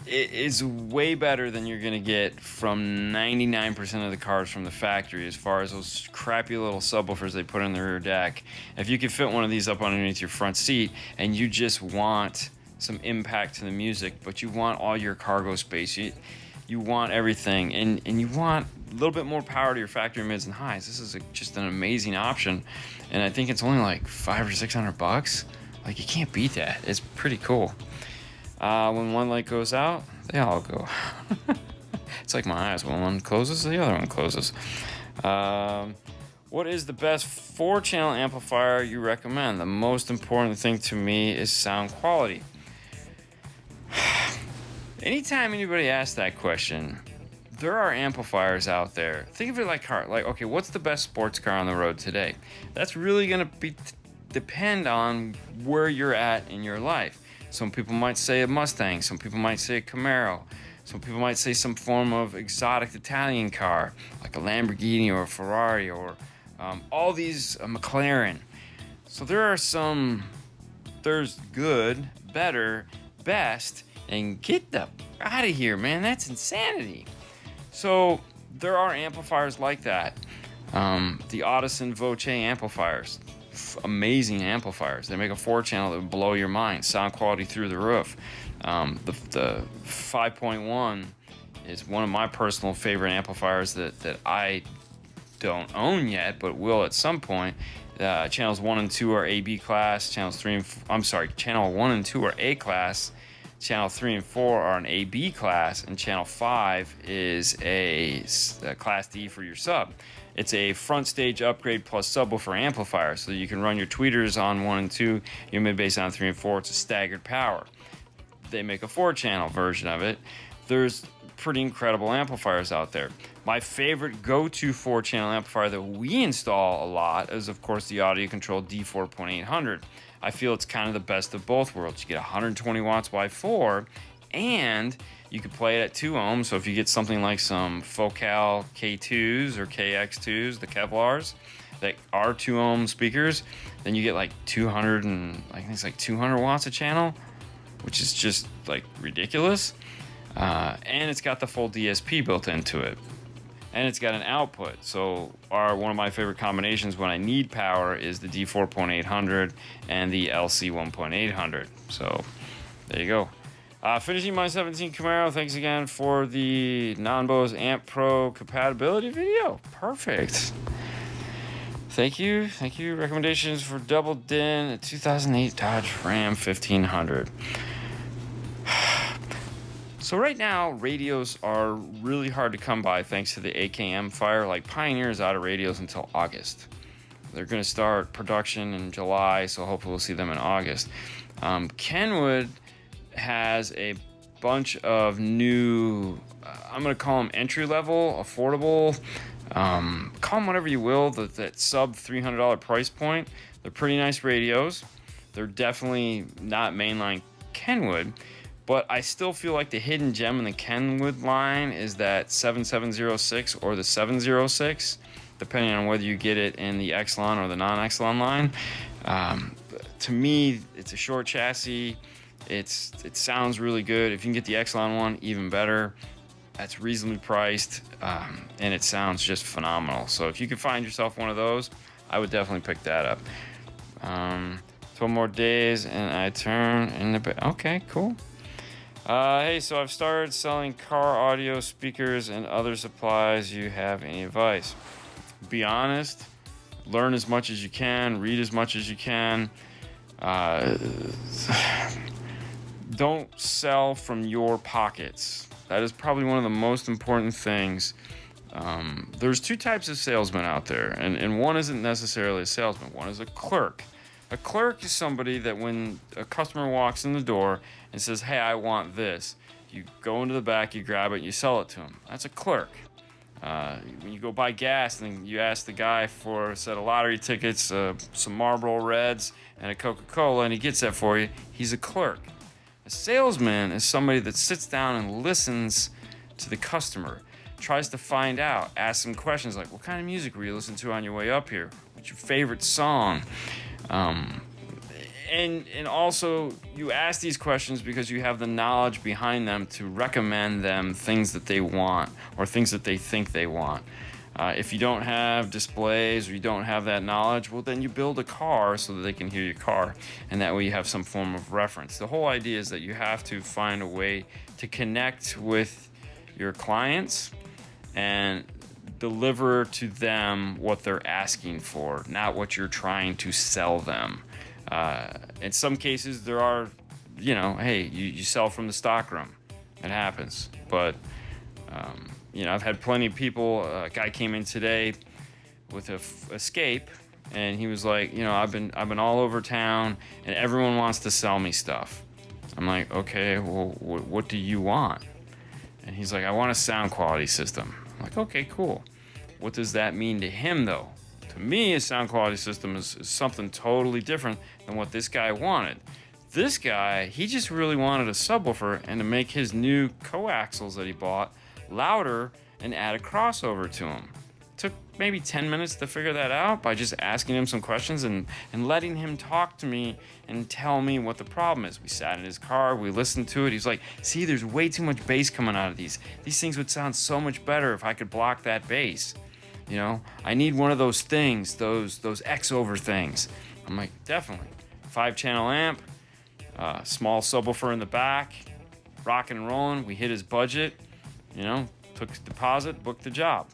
it is way better than you're gonna get from 99% of the cars from the factory as far as those crappy little subwoofers they put in the rear deck. If you could fit one of these up underneath your front seat and you just want some impact to the music, but you want all your cargo space, you want everything, and you want a little bit more power to your factory mids and highs, this is just an amazing option. And I think it's only like $500 or $600. Like, you can't beat that. It's pretty cool. When one light goes out, they all go. It's like my eyes. When one closes, the other one closes. What is the best 4-channel amplifier you recommend? The most important thing to me is sound quality. Anytime anybody asks that question, there are amplifiers out there. Think of it like car. Like, okay, what's the best sports car on the road today? That's really going to depend on where you're at in your life. Some people might say a Mustang, some people might say a Camaro, some people might say some form of exotic Italian car, like a Lamborghini or a Ferrari, or all these McLaren. So there's good, better, best, and get the out of here, man, that's insanity. So there are amplifiers like that. The Audison Voce amplifiers. Amazing amplifiers. They make a 4-channel that would blow your mind. Sound quality through the roof. The 5.1 is one of my personal favorite amplifiers that I don't own yet, but will at some point. Channels 1 and 2 are AB class. Channel 1 and 2 are A class. Channel 3 and 4 are an AB class, and channel 5 is a class D for your sub. It's a front stage upgrade plus subwoofer amplifier, so you can run your tweeters on 1 and 2, your mid bass on 3 and 4. It's a staggered power. They make a 4-channel version of it. There's pretty incredible amplifiers out there. My favorite go-to 4-channel amplifier that we install a lot is, of course, the Audio Control D4.800. I feel it's kind of the best of both worlds. You get 120 watts by 4, and you can play it at 2 ohms. So if you get something like some Focal K2s or KX2s, the Kevlars, that are 2 ohm speakers, then you get like 200 and I think it's like 200 watts a channel, which is just like ridiculous. and it's got the full DSP built into it. And it's got an output. So one of my favorite combinations when I need power is the D4.800 and the LC 1.800. So there you go. Finishing my 17 Camaro. Thanks again for the non-Bose Amp Pro compatibility video. Perfect. Thank you. Recommendations for double din 2008 Dodge Ram 1500. So right now, radios are really hard to come by thanks to the AKM fire. Like Pioneer is out of radios until August. They're going to start production in July, so hopefully we'll see them in August. Kenwood has a bunch of new, I'm going to call them entry-level, affordable, call them whatever you will, that sub $300 price point. They're pretty nice radios. They're definitely not mainline Kenwood. But I still feel like the hidden gem in the Kenwood line is that 7706 or the 706, depending on whether you get it in the Exelon or the non-Exelon line. To me, it's a short chassis. It sounds really good. If you can get the Exelon one, even better. That's reasonably priced, and it sounds just phenomenal. So if you could find yourself one of those, I would definitely pick that up. 12 more days, and I turn in the... Okay, cool. Hey, so I've started selling car audio speakers and other supplies. You have any advice? Be honest. Learn as much as you can. Read as much as you can. Don't sell from your pockets. That is probably one of the most important things. There's two types of salesmen out there, and one isn't necessarily a salesman. One is a clerk. A clerk is somebody that when a customer walks in the door and says, hey, I want this, you go into the back, you grab it, and you sell it to him. That's a clerk. When you go buy gas and you ask the guy for a set of lottery tickets, some Marlboro Reds, and a Coca-Cola, and he gets that for you, he's a clerk. A salesman is somebody that sits down and listens to the customer, tries to find out, asks them questions like, what kind of music were you listening to on your way up here? What's your favorite song? And also you ask these questions because you have the knowledge behind them to recommend them things that they want or things that they think they want. If you don't have displays or you don't have that knowledge, well, then you build a car so that they can hear your car, and that way you have some form of reference. The whole idea is that you have to find a way to connect with your clients and deliver to them what they're asking for, not what you're trying to sell them. In some cases, there are, hey, you sell from the stockroom. It happens. But, I've had plenty of people. A guy came in today with a Escape, and he was like, I've been all over town, and everyone wants to sell me stuff. I'm like, okay, well, what do you want? And he's like, I want a sound quality system. I'm like, okay, cool. What does that mean to him, though? To me, a sound quality system is something totally different than what this guy wanted. This guy, he just really wanted a subwoofer and to make his new coaxials that he bought louder and add a crossover to them. Took maybe 10 minutes to figure that out by just asking him some questions and letting him talk to me and tell me what the problem is. We sat in his car, we listened to it. He's like, see, there's way too much bass coming out of these. These things would sound so much better if I could block that bass. I need one of those things, those X-over things. I'm like, definitely. 5-channel amp, small subwoofer in the back, rocking and rolling. We hit his budget, took his deposit, booked the job.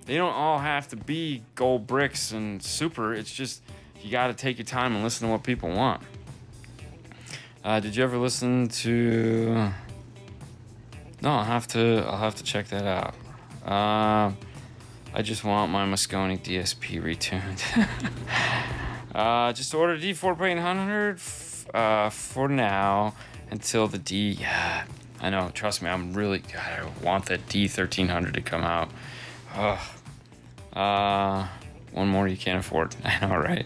They don't all have to be gold bricks and super. It's just, you got to take your time and listen to what people want. Did you ever listen to... No, I'll have to check that out. I just want my Moscone DSP retuned. Just ordered a D4.800 for now until the D. Yeah, I know. Trust me, I want that D1300 to come out. One more you can't afford. I know, right?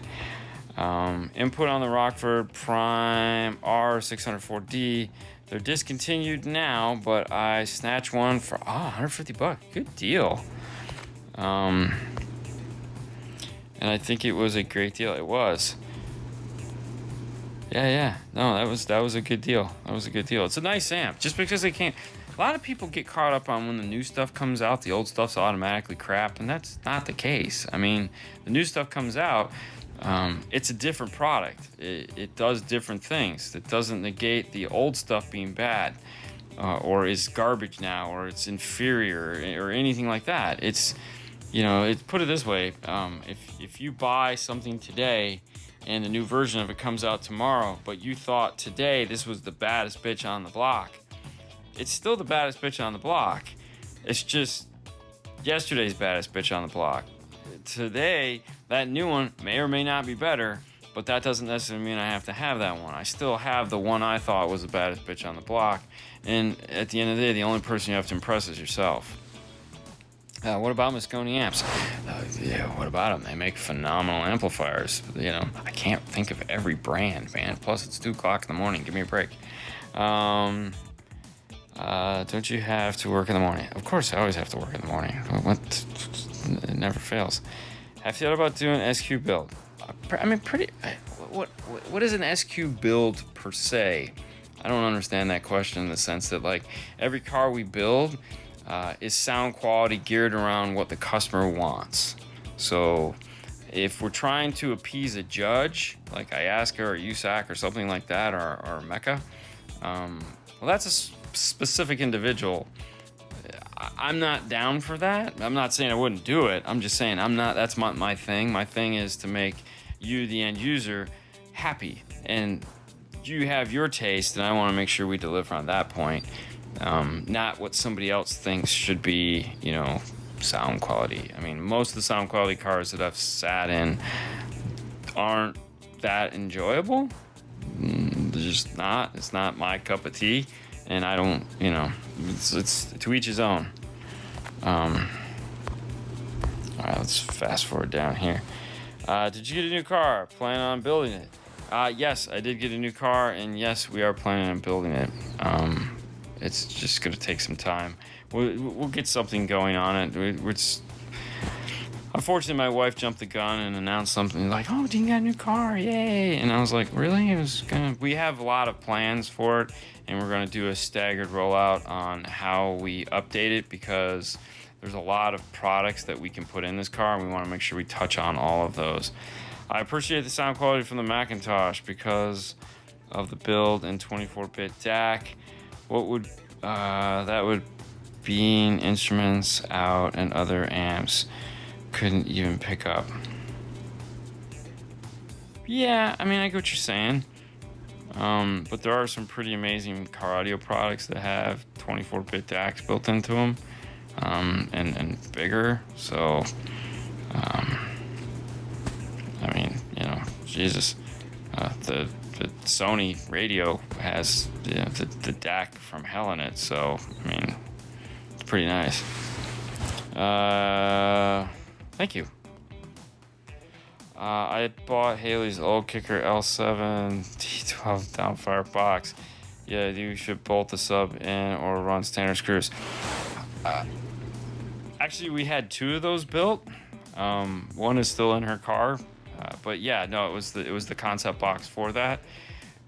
Input on the Rockford Prime R604D. They're discontinued now, but I snatched one for $150. Good deal. And I think it was a great deal. It was. Yeah. No, that was a good deal. It's a nice amp. Just because they can't, A lot of people get caught up on when the new stuff comes out, the old stuff's automatically crap, and that's not the case. I mean, the new stuff comes out, it's a different product. It does different things. It doesn't negate the old stuff being bad, or is garbage now, or it's inferior, or anything like that. It's, put it this way, if you buy something today and the new version of it comes out tomorrow, but you thought today this was the baddest bitch on the block, it's still the baddest bitch on the block. It's just yesterday's baddest bitch on the block. Today, that new one may or may not be better, but that doesn't necessarily mean I have to have that one. I still have the one I thought was the baddest bitch on the block, and at the end of the day, the only person you have to impress is yourself. What about Moscone Amps? Yeah, what about them? They make phenomenal amplifiers. I can't think of every brand, man. Plus, it's 2 o'clock in the morning. Give me a break. Don't you have to work in the morning? Of course, I always have to work in the morning. It never fails. Have you thought about doing SQ build? What is an SQ build per se? I don't understand that question in the sense that, like, every car we build is sound quality geared around what the customer wants. So if we're trying to appease a judge, like IASCA or USAC or something like that, or Mecca, well, that's a specific individual. I'm not down for that. I'm not saying I wouldn't do it. I'm just saying that's my thing. My thing is to make you, the end user, happy. And you have your taste, and I want to make sure we deliver on that point. Not what somebody else thinks should be, sound quality. I mean, most of the sound quality cars that I've sat in aren't that enjoyable. They're just not. It's not my cup of tea, and I don't, it's to each his own. All right, let's fast forward down here. Did you get a new car? Plan on building it? Yes, I did get a new car, and yes, we are planning on building it. It's just going to take some time. We'll get something going on it. Unfortunately, my wife jumped the gun and announced something like, "Oh, Dean got a new car, yay!" And I was like, "Really?" We have a lot of plans for it, and we're gonna do a staggered rollout on how we update it, because there's a lot of products that we can put in this car, and we want to make sure we touch on all of those. I appreciate the sound quality from the Macintosh because of the build and 24-bit DAC. What would that would being instruments out and other amps couldn't even pick up. Yeah, I mean, I get what you're saying. But there are some pretty amazing car audio products that have 24-bit DACs built into them, and bigger. So, I mean, Jesus, the Sony radio has the DAC from hell in it. So, I mean, it's pretty nice. Thank you. I bought Haley's old Kicker L7 T12 downfire box. Yeah, you should bolt the sub in or run standard screws. Actually, we had 2 of those built. One is still in her car, but yeah, no, it was the concept box for that.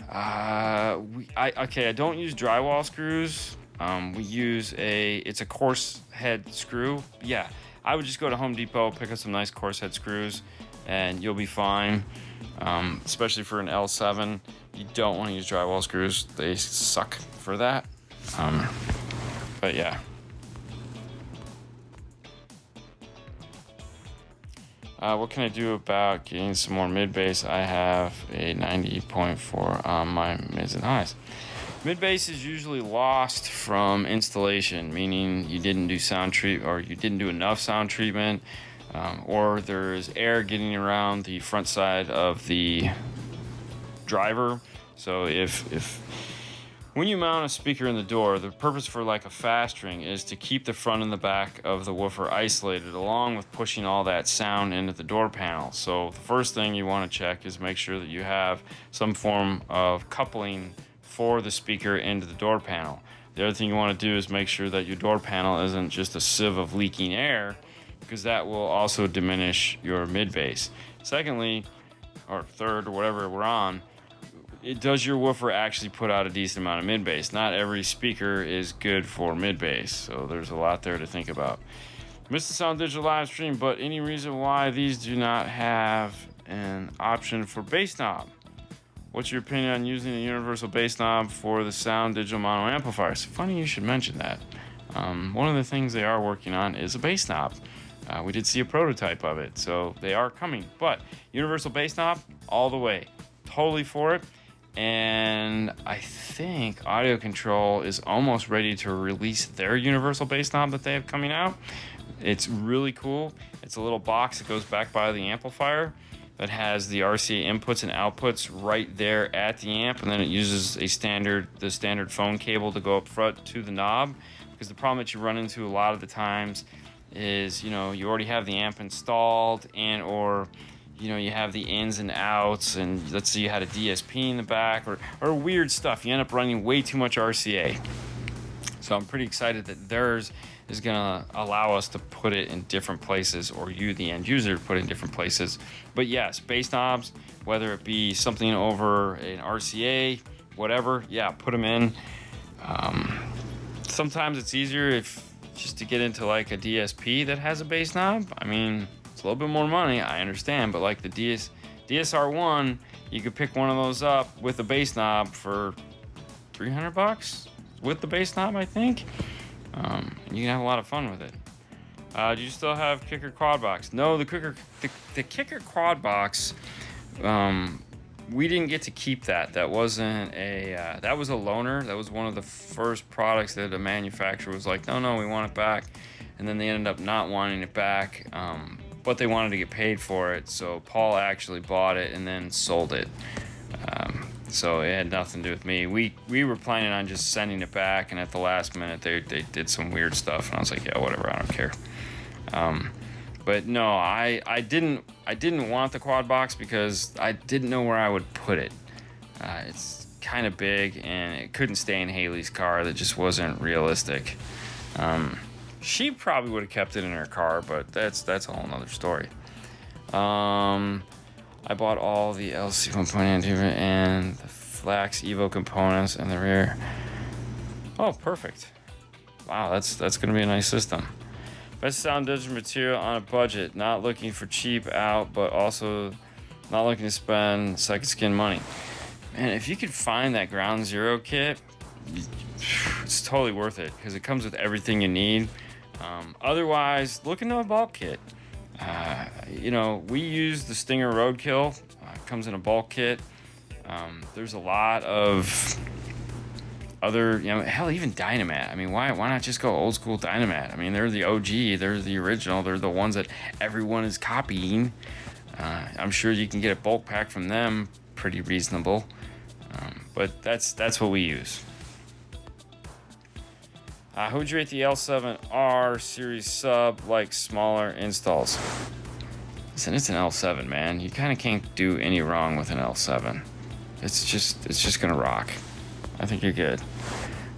I don't use drywall screws. We use it's a coarse head screw. Yeah, I would just go to Home Depot, pick up some nice coarse head screws, and you'll be fine. Especially for an L7, you don't want to use drywall screws. They suck for that. But yeah. What can I do about getting some more mid bass? I have a 90.4 on my mids and highs. Mid bass is usually lost from installation, meaning you didn't do sound treat, or you didn't do enough sound treatment, or there's air getting around the front side of the driver. So if when you mount a speaker in the door, the purpose for like a fast ring is to keep the front and the back of the woofer isolated, along with pushing all that sound into the door panel. So the first thing you want to check is make sure that you have some form of coupling for the speaker into the door panel. The other thing you want to do is make sure that your door panel isn't just a sieve of leaking air, because that will also diminish your mid bass. Secondly, or third, or whatever we're on, does your woofer actually put out a decent amount of mid bass? Not every speaker is good for mid bass, so there's a lot there to think about. Missed the Sound Digital live stream, but any reason why these do not have an option for bass knob? What's your opinion on using a universal bass knob for the Sound Digital mono amplifiers? Funny you should mention that. One of the things they are working on is a bass knob. We did see a prototype of it, so they are coming. But universal bass knob, all the way. Totally for it. And I think Audio Control is almost ready to release their universal bass knob that they have coming out. It's really cool. It's a little box that goes back by the amplifier that has the RCA inputs and outputs right there at the amp, and then it uses the standard phone cable to go up front to the knob. Because the problem that you run into a lot of the times is, you already have the amp installed, and or you have the ins and outs, and let's say you had a DSP in the back or weird stuff. You end up running way too much RCA. So I'm pretty excited that theirs is gonna allow us to put it in different places, or you, the end user, put it in different places. But yes, bass knobs, whether it be something over an RCA, whatever, yeah, put them in. Sometimes it's easier if just to get into like a DSP that has a bass knob. I mean, it's a little bit more money, I understand, but like the DSR1, you could pick one of those up with a bass knob for $300 with the bass knob, I think. And you can have a lot of fun with it. Do you still have Kicker Quad Box? No, the Kicker Quad Box, we didn't get to keep that. That wasn't a, that was a loaner. That was one of the first products that the manufacturer was like, no, we want it back. And then they ended up not wanting it back, but they wanted to get paid for it. So Paul actually bought it and then sold it. So it had nothing to do with me. We were planning on just sending it back, and at the last minute they did some weird stuff, and I was like, yeah, whatever, I don't care. But no, I didn't want the quad box because I didn't know where I would put it. It's kind of big, and it couldn't stay in Haley's car. That just wasn't realistic. She probably would have kept it in her car, but that's a whole nother story. I bought all the LC 1.8 and the Flax Evo components in the rear. Oh, perfect. Wow, that's gonna be a nice system. Best sound digital material on a budget. Not looking for cheap out, but also not looking to spend second skin money. Man, if you could find that Ground Zero kit, it's totally worth it because it comes with everything you need. Otherwise, look into a bulk kit. We use the Stinger Roadkill. It comes in a bulk kit. There's a lot of other, hell, even Dynamat. I mean, why not just go old school Dynamat? I mean, they're the OG, they're the original, they're the ones that everyone is copying. I'm sure you can get a bulk pack from them, pretty reasonable. But that's what we use. How would you rate the L7R series sub, like smaller installs? Listen, it's an L7, man. You kind of can't do any wrong with an L7. It's just gonna rock. I think you're good.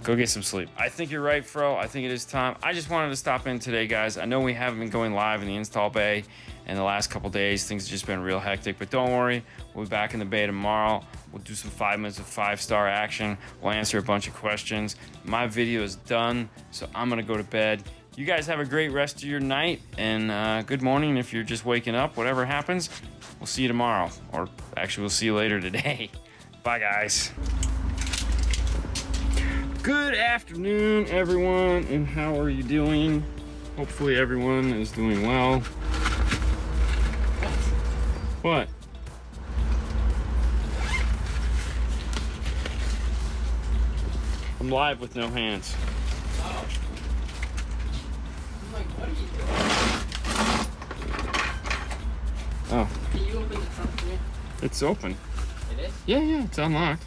Go get some sleep. I think you're right, Fro. I think it is time. I just wanted to stop in today, guys. I know we haven't been going live in the install bay in the last couple days. Things have just been real hectic, but don't worry. We'll be back in the bay tomorrow. We'll do some 5 minutes of 5-star action. We'll answer a bunch of questions. My video is done, so I'm gonna go to bed. You guys have a great rest of your night, and good morning if you're just waking up. Whatever happens, we'll see you tomorrow. Or actually, we'll see you later today. Bye, guys. Good afternoon, everyone, and how are you doing? Hopefully everyone is doing well. What? I'm live with no hands. Oh. I'm like, what are you doing? Oh. Can you open the trunk for me? It's open. It is? Yeah, it's unlocked.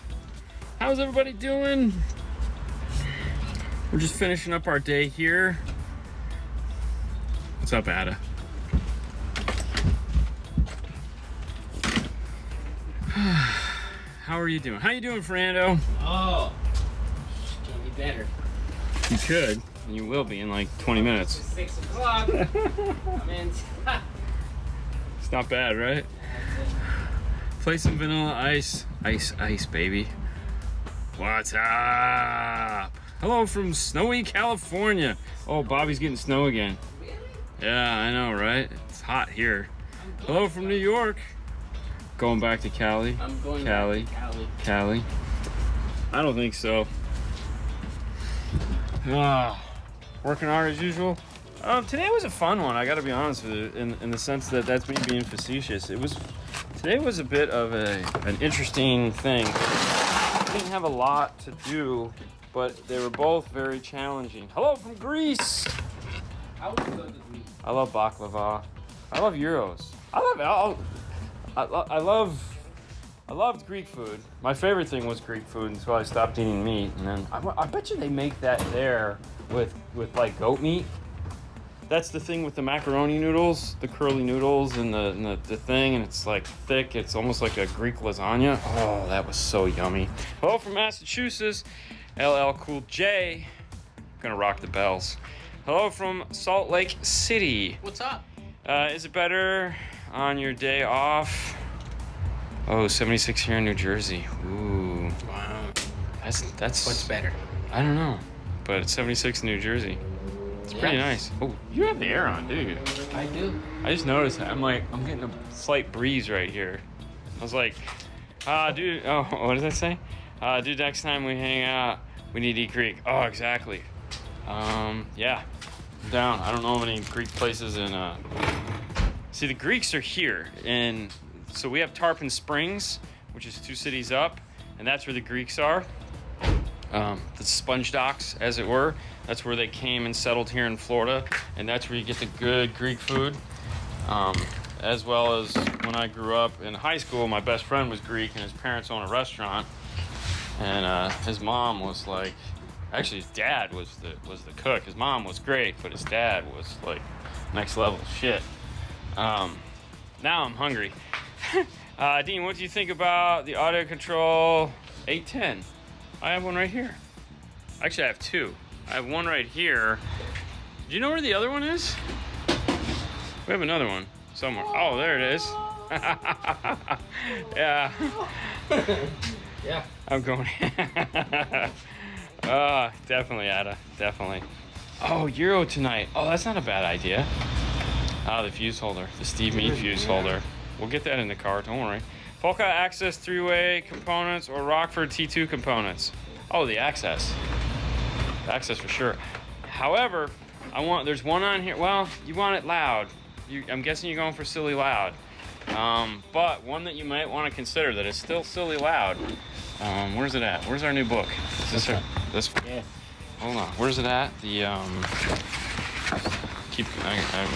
How's everybody doing? We're just finishing up our day here. What's up, Ada? How are you doing? How you doing, Fernando? Oh, can't be better. You could, and you will be in like 20 minutes. It's 6 o'clock. I'm in. It's not bad, right? Play some Vanilla Ice. Ice, ice, baby. What's up? Hello from snowy California. Oh, Bobby's getting snow again. Yeah, I know, right? It's hot here. Hello from New York. Going back to Cali. I'm going Cali. back to Cali. Cali. I don't think so. Working hard as usual. Today was a fun one. I got to be honest with you, in the sense that that's me being facetious. Today was a bit of an interesting thing. I didn't have a lot to do, but they were both very challenging. Hello from Greece. I would go to Greece. I love baklava. I love gyros. I loved Greek food. My favorite thing was Greek food until I stopped eating meat, and then I bet you they make that there with like goat meat. That's the thing with the macaroni noodles, the curly noodles, and the thing, and it's like thick. It's almost like a Greek lasagna. Oh, that was so yummy. Hello from Massachusetts, LL Cool J. Gonna rock the bells. Hello from Salt Lake City. What's up? Is it better on your day off? Oh, 76 here in New Jersey. Ooh. Wow. That's What's better? I don't know, but it's 76 in New Jersey. It's pretty nice. Oh, you have the air on, do you? I do. I just noticed that. I'm getting a slight breeze right here. I was like, dude, oh, what does that say? Dude, next time we hang out, we need to eat Greek. Oh, exactly. Yeah, I'm down. I don't know of any Greek places in, see, the Greeks are here, and so we have Tarpon Springs, which is 2 cities up, and that's where the Greeks are. The sponge docks, as it were. That's where they came and settled here in Florida, and that's where you get the good Greek food. As well as when I grew up in high school, my best friend was Greek, and his parents own a restaurant. And his mom was like, actually his dad was the cook. His mom was great, but his dad was like next level shit. Now I'm hungry. Dean, what do you think about the audio control 810? I have one right here. Actually, I have 2. I have one right here. Do you know where the other one is? We have another one somewhere. Oh, there it is. Yeah. Yeah. I'm going. Definitely, Ada. Definitely. Oh, Euro tonight. Oh, that's not a bad idea. The fuse holder. The Steve Me fuse holder. We'll get that in the car. Don't worry. Polka Access 3-way components or Rockford T2 components. Oh, the Access. The Access for sure. However, there's one on here. Well, you want it loud. I'm guessing you're going for silly loud. But one that you might want to consider that is still silly loud. Where's it at? Where's our new book? Is this this one? Yeah. Hold on. Where's it at? I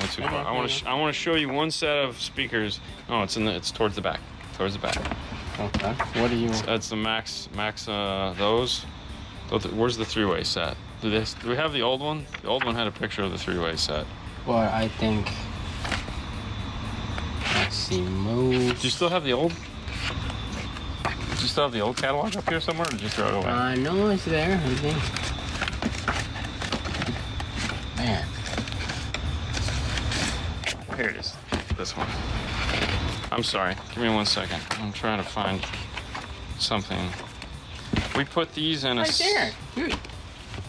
went too far. I want to show you one set of speakers. Oh, it's towards the back. Towards the back. Okay. What do you? It's the Max. Those. Where's the 3-way set? Do we have the old one? The old one had a picture of the 3-way set. Well, I think. Let's see. Move. Do you still have the old? Do you still have the old catalog up here somewhere, or did you throw it away? No, it's there. I think. Man. Here it is. This one. I'm sorry. Give me 1 second. I'm trying to find something. We put these in a... Right there. Dude.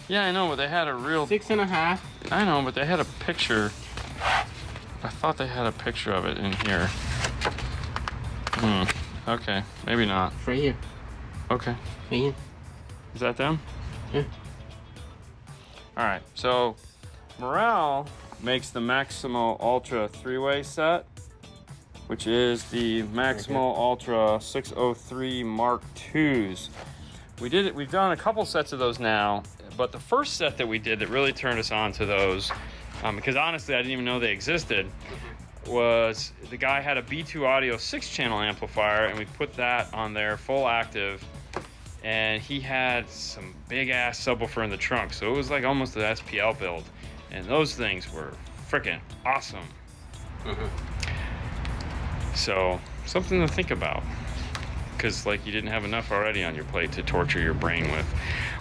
Yeah, I know, but they had a real... 6.5. I know, but they had a picture. I thought they had a picture of it in here. Okay. Maybe not. Right here. Okay. Right here. Is that them? Yeah. All right. So, Morale makes the Maximo Ultra 3-way set, which is the Maximo Ultra 603 Mark IIs. We've done a couple sets of those now, but the first set that we did that really turned us on to those, because honestly I didn't even know they existed, was the guy had a B2 Audio 6-channel amplifier, and we put that on there full active, and he had some big ass subwoofer in the trunk, so it was like almost an SPL build, and those things were freaking awesome. So something to think about, because like you didn't have enough already on your plate to torture your brain with.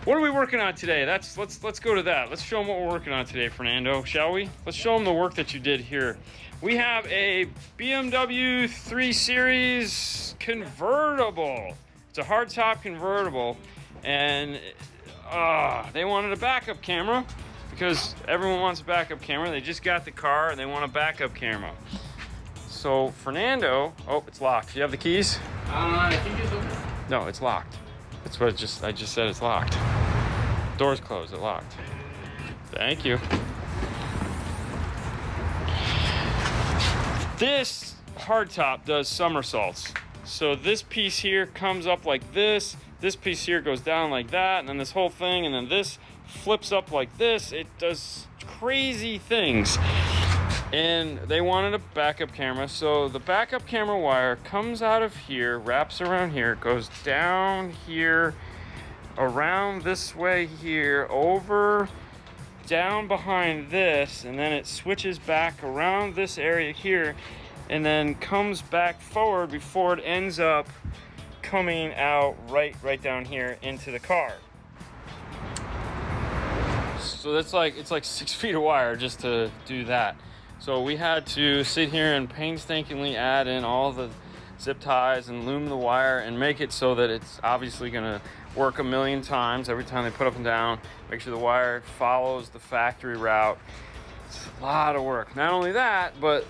What are we working on today? Let's go to that. Let's show them what we're working on today, Fernando, shall we? Let's show them the work that you did here. We have a BMW 3 Series convertible. It's a hardtop convertible, and they wanted a backup camera because everyone wants a backup camera. They just got the car and they want a backup camera. So Fernando, oh, it's locked. Do you have the keys? I think it's open. No, it's locked. That's what I just said. It's locked. Door's closed. It's locked. Thank you. This hardtop does somersaults. So this piece here comes up like this. This piece here goes down like that, and then this whole thing, and then this flips up like this. It does crazy things. And they wanted a backup camera, so the backup camera wire comes out of here, wraps around here, goes down here, around this way here, over, down behind this, and then it switches back around this area here, and then comes back forward before it ends up coming out right down here into the car. So that's like, it's like 6 feet of wire just to do that. So we had to sit here and painstakingly add in all the zip ties and loom the wire and make it so that it's obviously gonna work a million times every time they put up and down. Make sure the wire follows the factory route. It's a lot of work. Not only that, but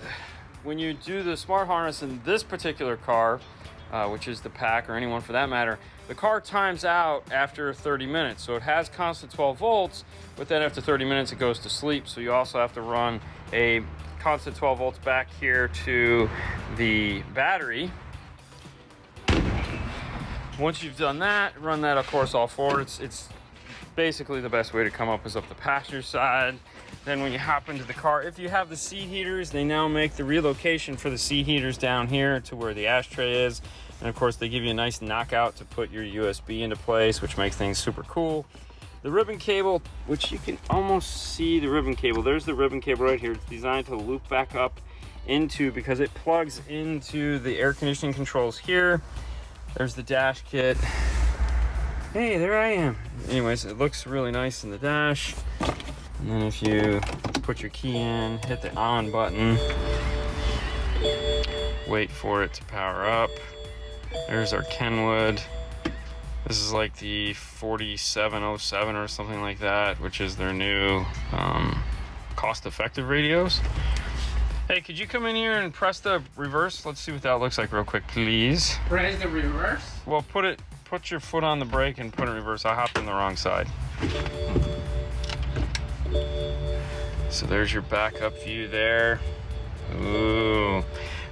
when you do the smart harness in this particular car, which is the Pack or anyone for that matter, the car times out after 30 minutes. So it has constant 12 volts, but then after 30 minutes it goes to sleep. So you also have to run a constant 12 volts back here to the battery. Once you've done that, run that of course all forward. It's basically the best way to come up is up the passenger side. Then when you hop into the car, if you have the seat heaters, they now make the relocation for the seat heaters down here to where the ashtray is. And of course they give you a nice knockout to put your USB into place, which makes things super cool. The ribbon cable, which you can almost see the ribbon cable. There's the ribbon cable right here. It's designed to loop back up into, because it plugs into the air conditioning controls here. There's the dash kit. Hey, there I am. Anyways, it looks really nice in the dash. And then if you put your key in, hit the on button, wait for it to power up. There's our Kenwood. This is like the 4707 or something like that, which is their new cost-effective radios. Hey, could you come in here and press the reverse? Let's see what that looks like real quick, please. Press the reverse? Well, put your foot on the brake and put it in reverse. I hopped in the wrong side. So there's your backup view there. Ooh.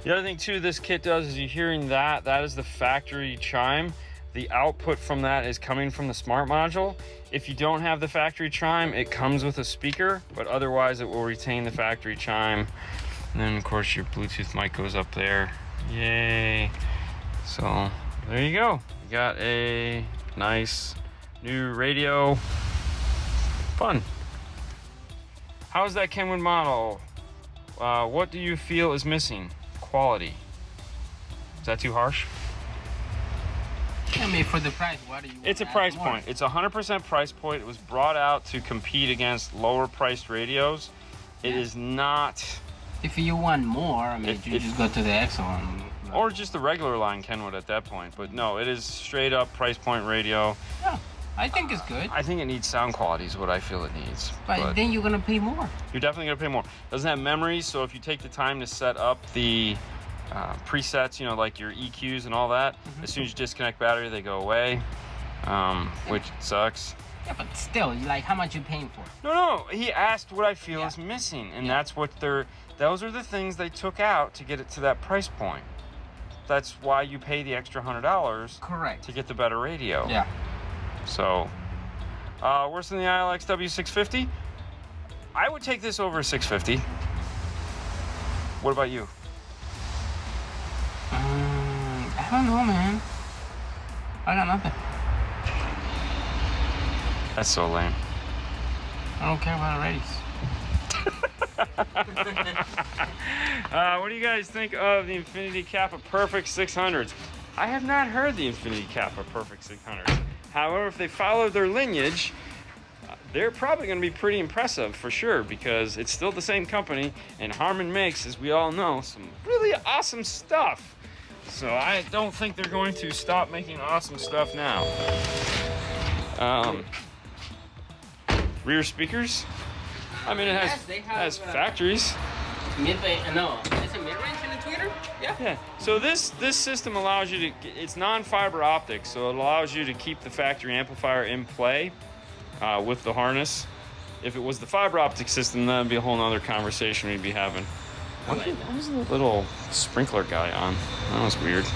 The other thing too this kit does is you're hearing that is the factory chime. The output from that is coming from the smart module. If you don't have the factory chime, it comes with a speaker, but otherwise it will retain the factory chime. And then of course your Bluetooth mic goes up there. Yay. So there you go. You got a nice new radio. Fun. How's that Kenwood model? What do you feel is missing? Quality. Is that too harsh? I mean, for the price, what do you want? It's a price point. It's 100% price point. It was brought out to compete against lower priced radios. It is not. If you want more, I mean, you just go to the Exxon. Or just the regular line Kenwood at that point. But no, it is straight up price point radio. Yeah, I think it's good. I think it needs sound quality is what I feel it needs. But then you're gonna pay more. You're definitely gonna pay more. Doesn't have memory, so if you take the time to set up the presets, you know, like your EQs and all that, as soon as you disconnect battery, they go away, which sucks. Yeah, but still, like, how much you paying for? No, he asked what I feel is missing, and that's what those are the things they took out to get it to that price point. That's why you pay the extra $100. Correct. To get the better radio. Yeah. So, worse than the ILX W650? I would take this over a 650. What about you? I don't know, man. I got nothing. That's so lame. I don't care about radios. What do you guys think of the Infinity Kappa Perfect 600s? I have not heard the Infinity Kappa Perfect 600. However, if they follow their lineage, they're probably going to be pretty impressive for sure, because it's still the same company, and Harman makes, as we all know, some really awesome stuff. So I don't think they're going to stop making awesome stuff now. Rear speakers. I mean, it has factories. Mid-range, no, is it mid-range in the tweeter? Yeah. Yeah. So this system allows you to, it's non-fiber optic, so it allows you to keep the factory amplifier in play with the harness. If it was the fiber optic system, that'd be a whole nother conversation we'd be having. What was the little sprinkler guy on? That was weird.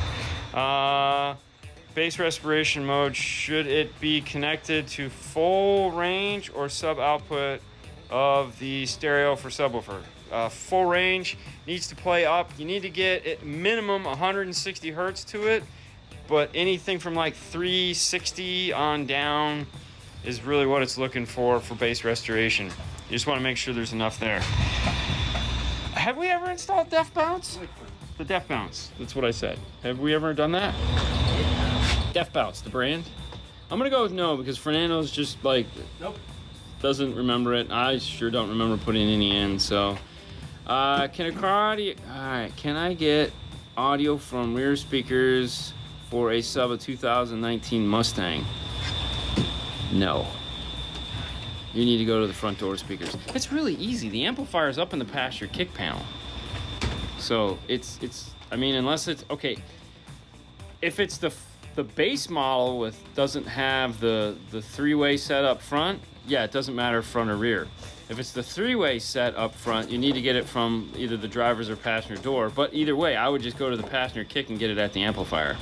Bass respiration mode, should it be connected to full range or sub output of the stereo for subwoofer? Full range needs to play up. You need to get at minimum 160 hertz to it, but anything from like 360 on down is really what it's looking for bass restoration. You just want to make sure there's enough there. Have we ever installed Def Bounce? The Def Bounce, that's what I said. Have we ever done that? Def Bounce, the brand? I'm gonna go with no, because Fernando's just like, Nope. doesn't remember it. I sure don't remember putting any in, so. Can I get audio from rear speakers for a sub of 2019 Mustang? No. You need to go to the front door speakers. It's really easy. The amplifier is up in the passenger kick panel. So it's I mean, unless it's okay. If it's the base model doesn't have the three-way set up front, yeah, it doesn't matter front or rear. If it's the three-way set up front, you need to get it from either the driver's or passenger door. But either way, I would just go to the passenger kick and get it at the amplifier.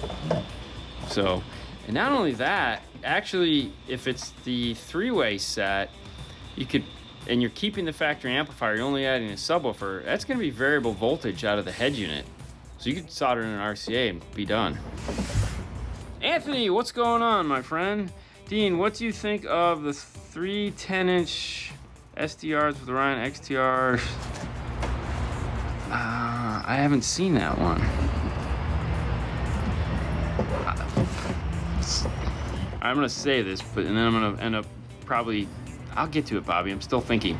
So, and not only that, actually, if it's the three-way set, you could, and you're keeping the factory amplifier, you're only adding a subwoofer, that's going to be variable voltage out of the head unit. So you could solder in an RCA and be done. Anthony, what's going on, my friend? Dean, what do you think of the 3 10-inch SDRs with Orion XTRs? I haven't seen that one. I'm gonna say this, and then I'm gonna end up probably, I'll get to it, Bobby. I'm still thinking.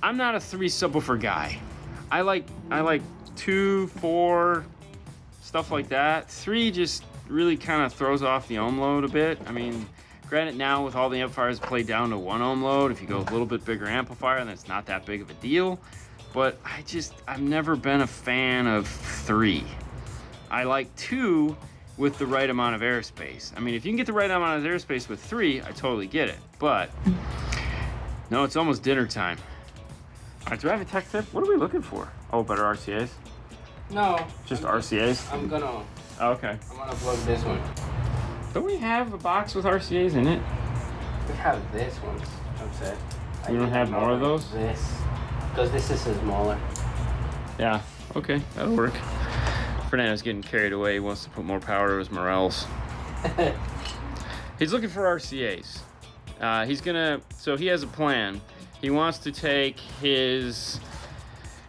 I'm not a 3 subwoofer guy. I like 2, 4, stuff like that. 3 just really kind of throws off the ohm load a bit. I mean, granted, now with all the amplifiers played down to 1 ohm load, if you go with a little bit bigger amplifier, then it's not that big of a deal. But I've never been a fan of 3. I like 2 with the right amount of airspace. I mean, if you can get the right amount of airspace with 3, I totally get it. But, no, it's almost dinner time. All right, do I have a tech tip? What are we looking for? Oh, better RCAs? No. Just RCAs? I'm gonna okay. I'm gonna plug this one. Don't we have a box with RCAs in it? We have this one. I'm saying. We don't have more of those? This. Because this is smaller. Yeah, okay, that'll work. Fernando's getting carried away. He wants to put more power to his Morels. He's looking for RCAs. So he has a plan. He wants to take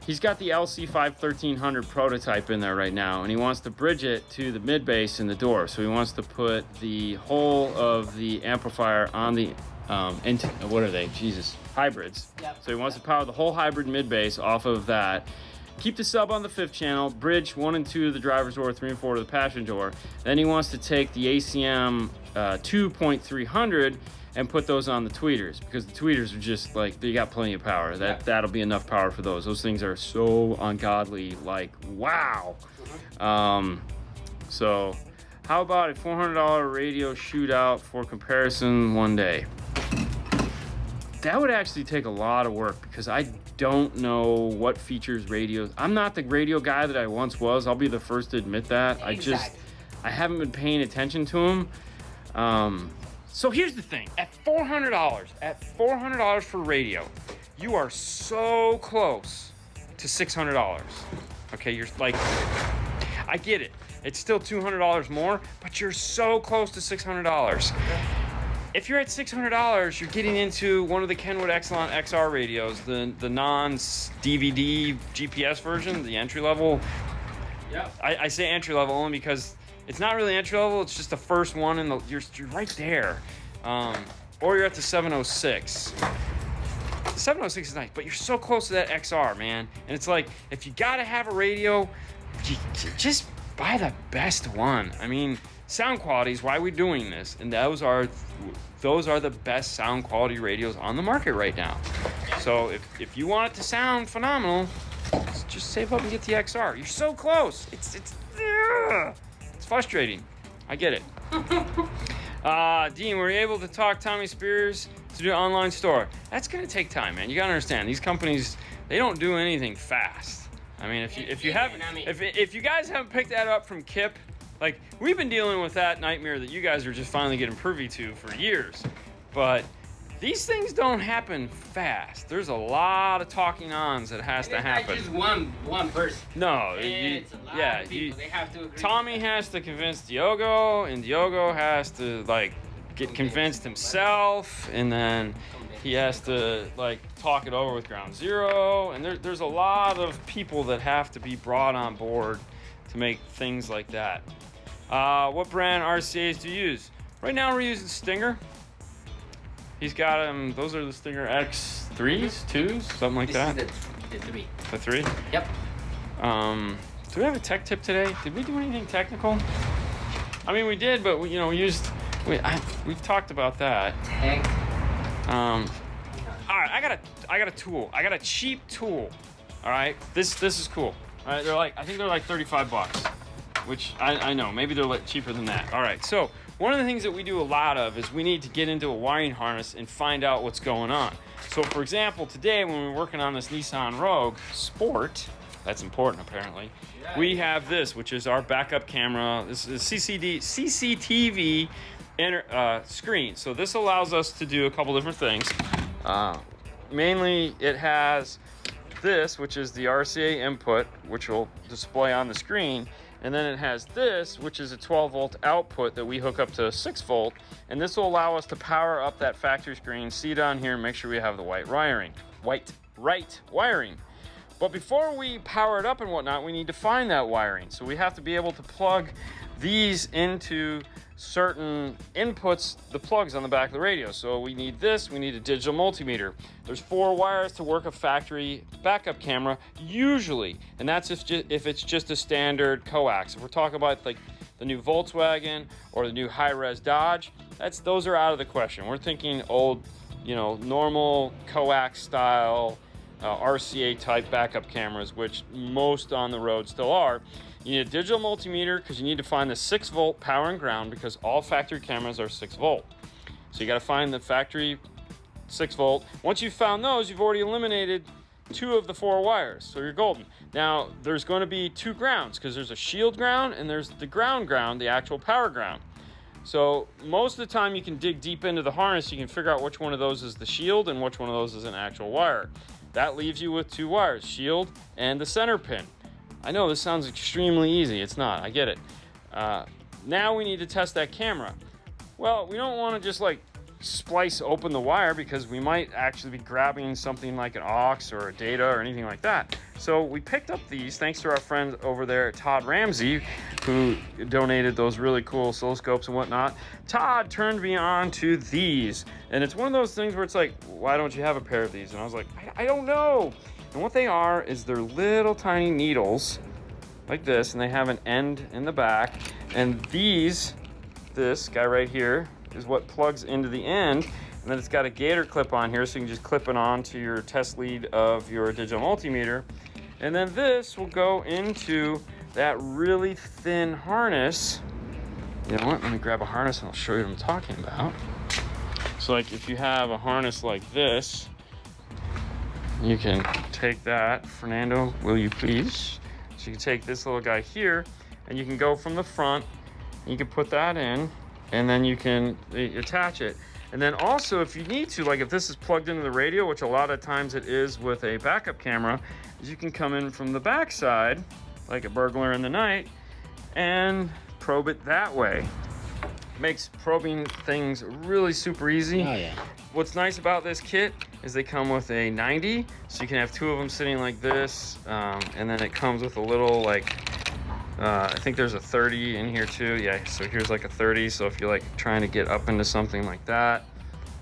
he's got the LC5 1300 prototype in there right now, and he wants to bridge it to the mid bass in the door. So he wants to put the whole of the amplifier on the, what are they? Jesus, hybrids. Yep. So he wants to power the whole hybrid mid bass off of that. Keep the sub on the 5th channel, bridge 1 and 2 to the driver's door, 3 and 4 to the passenger door. Then he wants to take the ACM 2.300 and put those on the tweeters, because the tweeters are just like, they got plenty of power. That'll be enough power for those. Those things are so ungodly, like, wow. So how about a $400 radio shootout for comparison one day? That would actually take a lot of work, because I don't know what features radios. I'm not the radio guy that I once was. I'll be the first to admit that. Exactly. I haven't been paying attention to them. So here's the thing. At $400 for radio, you are so close to $600. Okay, you're like, I get it. It's still $200 more, but you're so close to $600. If you're at $600, you're getting into one of the Kenwood Excellent XR radios, the non-DVD GPS version, the entry level. Yeah. I say entry level only because It's not really entry level. It's just the first one, and you're right there. Or you're at the 706. The 706 is nice, but you're so close to that XR, man. And it's like, if you gotta have a radio, you just buy the best one. I mean, sound quality is why we're doing this, and those are the best sound quality radios on the market right now. So if you want it to sound phenomenal, just save up and get the XR. You're so close. It's frustrating. I get it. Dean, were you able to talk Tommy Spears to do an online store? That's gonna take time, man. You gotta understand, these companies, they don't do anything fast. I mean, if you guys haven't picked that up from Kip, like, we've been dealing with that nightmare that you guys are just finally getting privy to for years. But these things don't happen fast. There's a lot of talking ons that has to happen. It's not just one person. No, it's a lot of people. They have to agree. Tommy has to convince Diogo, and Diogo has to like get convinced himself, and then he has to like talk it over with Ground Zero, and there's a lot of people that have to be brought on board to make things like that. What brand RCAs do you use? Right now we're using Stinger. He's got them. Those are the Stinger X3s, 2s, something like that. This is the 3. The 3? Yep. Do we have a tech tip today? Did we do anything technical? I mean, we did, but we've talked about that. Tech. All right, I got a tool. I got a cheap tool. All right, this is cool. All right, I think they're like $35, which I know, maybe they're like cheaper than that. All right, so one of the things that we do a lot of is we need to get into a wiring harness and find out what's going on. So for example, today when we're working on this Nissan Rogue Sport, that's important apparently, we have this, which is our backup camera. This is CCTV screen. So this allows us to do a couple different things. Mainly it has this, which is the RCA input, which will display on the screen. And then it has this, which is a 12-volt output that we hook up to 6-volt. And this will allow us to power up that factory screen, see it on here, and make sure we have the right wiring. But before we power it up and whatnot, we need to find that wiring. So we have to be able to plug these into certain inputs, the plugs on the back of the radio. So we need this, we need a digital multimeter. There's 4 wires to work a factory backup camera, usually. And that's if it's just a standard coax. If we're talking about like the new Volkswagen or the new high-res Dodge, those are out of the question. We're thinking old, normal coax style, RCA type backup cameras, which most on the road still are. You need a digital multimeter because you need to find the 6-volt power and ground, because all factory cameras are 6-volt. So you got to find the factory 6-volt. Once you've found those, you've already eliminated 2 of the 4 wires, so you're golden. Now there's going to be 2 grounds, because there's a shield ground and there's the ground, the actual power ground. So most of the time you can dig deep into the harness, you can figure out which one of those is the shield and which one of those is an actual wire. That leaves you with 2 wires, shield and the center pin. I know this sounds extremely easy. It's not. I get it. Now we need to test that camera. Well, we don't want to just like splice open the wire, because we might actually be grabbing something like an aux or a data or anything like that. So we picked up these thanks to our friend over there, Todd Ramsey, who donated those really cool oscilloscopes and whatnot. Todd turned me on to these, and it's one of those things where it's like, why don't you have a pair of these? And I was like, I don't know. And what they are is they're little tiny needles like this, and they have an end in the back. And this guy right here is what plugs into the end, and then it's got a gator clip on here, so you can just clip it on to your test lead of your digital multimeter. And then this will go into that really thin harness. You know what? Let me grab a harness and I'll show you what I'm talking about. So like if you have a harness like this, you can take that. Fernando, will you please? So you can take this little guy here, and you can go from the front, and you can put that in, and then you can attach it. And then also, if you need to, like if this is plugged into the radio, which a lot of times it is with a backup camera, is you can come in from the back side, like a burglar in the night, and probe it that way. Makes probing things really super easy. Oh yeah. What's nice about this kit is they come with a 90, so you can have 2 of them sitting like this, and then it comes with a little like I think there's a 30 in here too. Yeah, so here's like a 30. So if you're like trying to get up into something like that,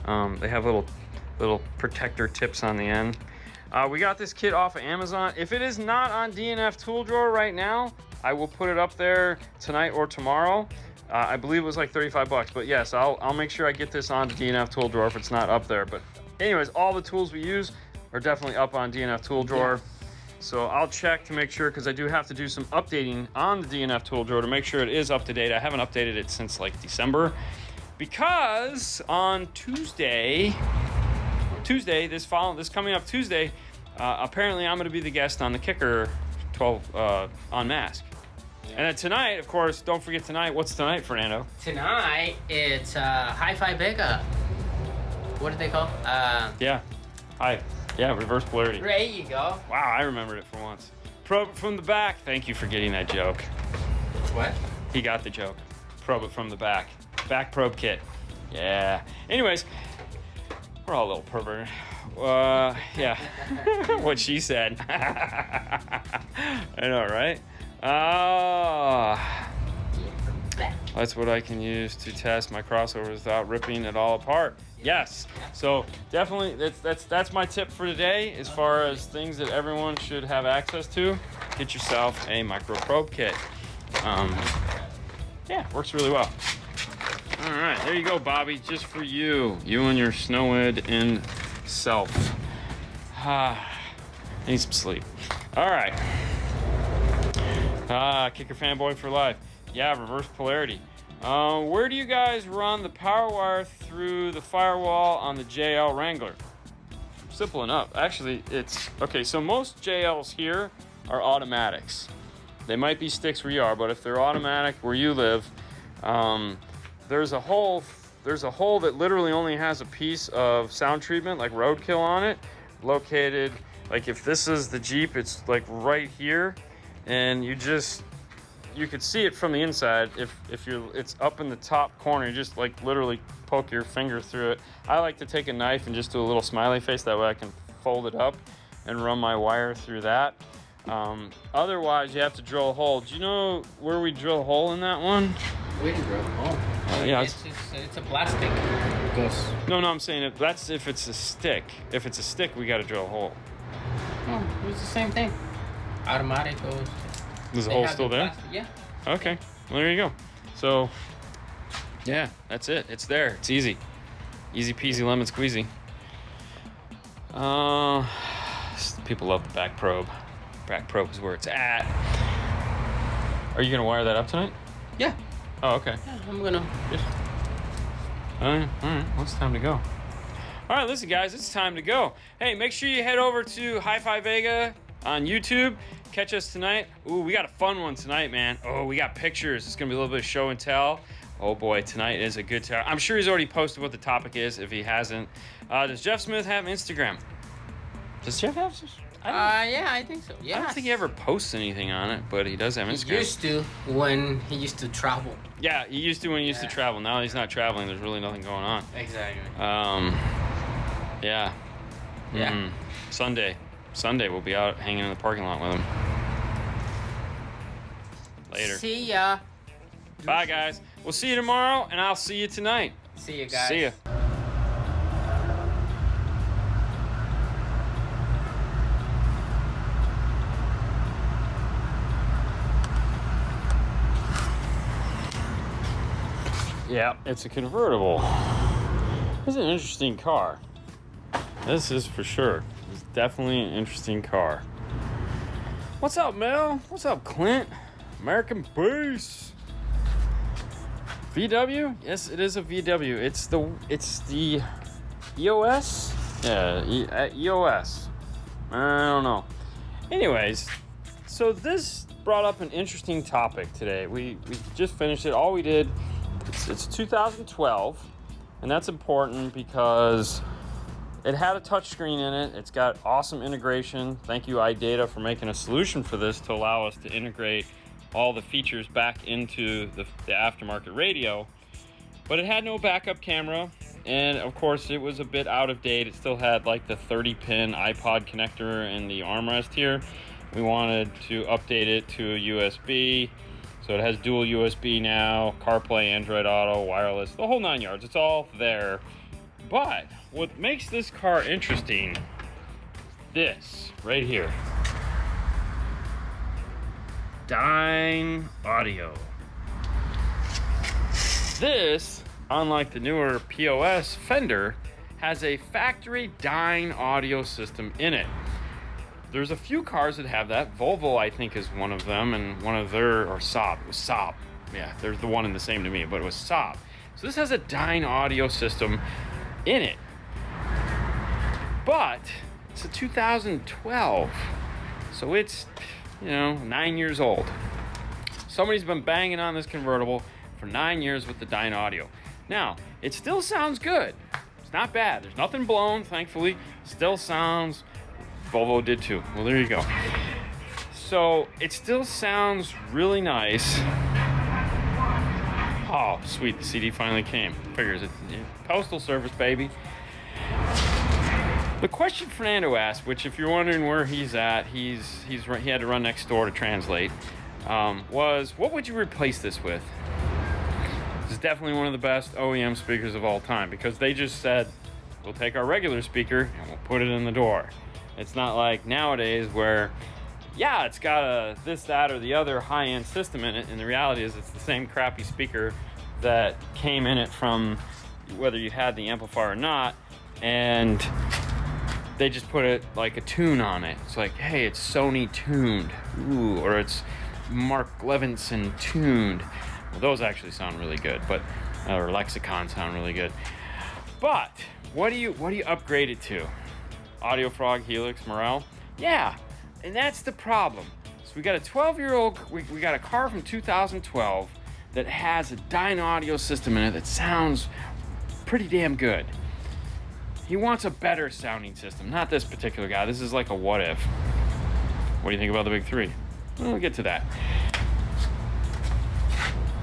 they have little protector tips on the end. We got this kit off of Amazon. If it is not on DNF Tool Drawer right now, I will put it up there tonight or tomorrow. I believe it was like 35 bucks, but yes, I'll make sure I get this on DNF Tool Drawer if it's not up there. But anyways, all the tools we use are definitely up on DNF Tool Drawer. Yeah. So I'll check to make sure, because I do have to do some updating on the DNF Tool Drawer to make sure it is up to date. I haven't updated it since like December, because on Tuesday, this coming up Tuesday, apparently I'm going to be the guest on the Kicker 12 on Mask. Yeah. And then tonight, of course, don't forget tonight. What's tonight, Fernando? Tonight it's Hi-Fi Vega. What did they call? Yeah, reverse polarity. There you go. Wow, I remembered it for once. Probe it from the back. Thank you for getting that joke. What? He got the joke. Probe it from the back. Back probe kit. Yeah. Anyways, we're all a little perverted. Yeah. What she said. I know, right? That's what I can use to test my crossovers without ripping it all apart. Yes. So definitely that's my tip for today as far as things that everyone should have access to. Get yourself a micro probe kit. Yeah, works really well. All right, there you go, Bobby, just for you. You and your Snowhead in self. Need some sleep. All right. Kicker fanboy for life. Yeah, reverse polarity. Where do you guys run the power wire through the firewall on the JL Wrangler? Simple enough. Actually, it's okay. So most JLs here are automatics. They might be sticks where you are, but if they're automatic where you live, there's a hole that literally only has a piece of sound treatment, like roadkill, on it, located. Like if this is the Jeep, it's like right here, and you could see it from the inside. It's up in the top corner. You just like literally poke your finger through it. I like to take a knife and just do a little smiley face. That way I can fold it up and run my wire through that. Otherwise, you have to drill a hole. Do you know where we drill a hole in that one? We didn't drill a hole. Yeah, it's a plastic. No, I'm saying that's if it's a stick. If it's a stick, we got to drill a hole. Oh, it was the same thing. Automatic goes. Is the hole still there? Yeah. Okay. Well, there you go. So, yeah, that's it. It's there. It's easy. Easy peasy lemon squeezy. People love the back probe. Back probe is where it's at. Are you going to wire that up tonight? Yeah. Oh, okay. Yeah, I'm going to just... All right. Well, it's time to go. All right, listen, guys, it's time to go. Hey, make sure you head over to Hi-Fi Vega on YouTube. Catch us tonight. Ooh, we got a fun one tonight, man. Oh, we got pictures. It's going to be a little bit of show and tell. Oh, boy, tonight is a good time. I'm sure he's already posted what the topic is if he hasn't. Does Jeff Smith have Instagram? Does Jeff have? Yeah, I think so. Yeah. I don't think he ever posts anything on it, but he does have Instagram. He used to when he used to travel. Yeah, he used to when he used to travel. Now he's not traveling. There's really nothing going on. Exactly. Yeah. Yeah. Mm-hmm. Sunday we'll be out hanging in the parking lot with him. Later. See ya. Bye, guys. We'll see you tomorrow, and I'll see you tonight. See you guys. See ya. Yeah, it's a convertible. It's an interesting car. This is for sure. It's definitely an interesting car. What's up, Mel? What's up, Clint? American Base. VW? Yes, it is a VW. It's the EOS? Yeah, EOS. I don't know. Anyways, so this brought up an interesting topic today. We just finished it. All we did, it's 2012, and that's important because it had a touchscreen in it. It's got awesome integration. Thank you, iData, for making a solution for this to allow us to integrate all the features back into the aftermarket radio. But it had no backup camera, and of course it was a bit out of date. It still had like the 30-pin iPod connector and the armrest here. We wanted to update it to a USB So it has dual USB now, CarPlay, Android Auto, wireless, the whole 9 yards. It's all there. But what makes this car interesting, this right here. Dyne audio. This, unlike the newer POS Fender, has a factory Dyne audio system in it. There's a few cars that have that. Volvo, I think, is one of them, and one of their, or Saab. It was Saab. Yeah, there's the one and the same to me, but it was Saab. So this has a Dyne audio system in it. But it's a 2012, so it's, 9 years old. Somebody's been banging on this convertible for 9 years with the Dyne audio. Now, it still sounds good. It's not bad. There's nothing blown, thankfully. Still sounds, Volvo did too. Well, there you go. So it still sounds really nice. Oh, sweet, the CD finally came. Figures it, postal service, baby. The question Fernando asked, which if you're wondering where he's at, he had to run next door to translate, was, what would you replace this with? This is definitely one of the best OEM speakers of all time, because they just said, we'll take our regular speaker and we'll put it in the door. It's not like nowadays where, yeah, it's got a this, that, or the other high-end system in it, and the reality is it's the same crappy speaker that came in it from whether you had the amplifier or not, and they just put it like a tune on it. It's like, hey, it's Sony tuned, ooh, or it's Mark Levinson tuned. Well, those actually sound really good, but or Lexicon sound really good. But what do you upgrade it to? Audio Frog, Helix, Morel? Yeah, and that's the problem. So we got a 12-year-old, we got a car from 2012 that has a Dyne audio system in it that sounds pretty damn good. He wants a better sounding system, not this particular guy. This is like a what if. What do you think about the big three? Well, we'll get to that.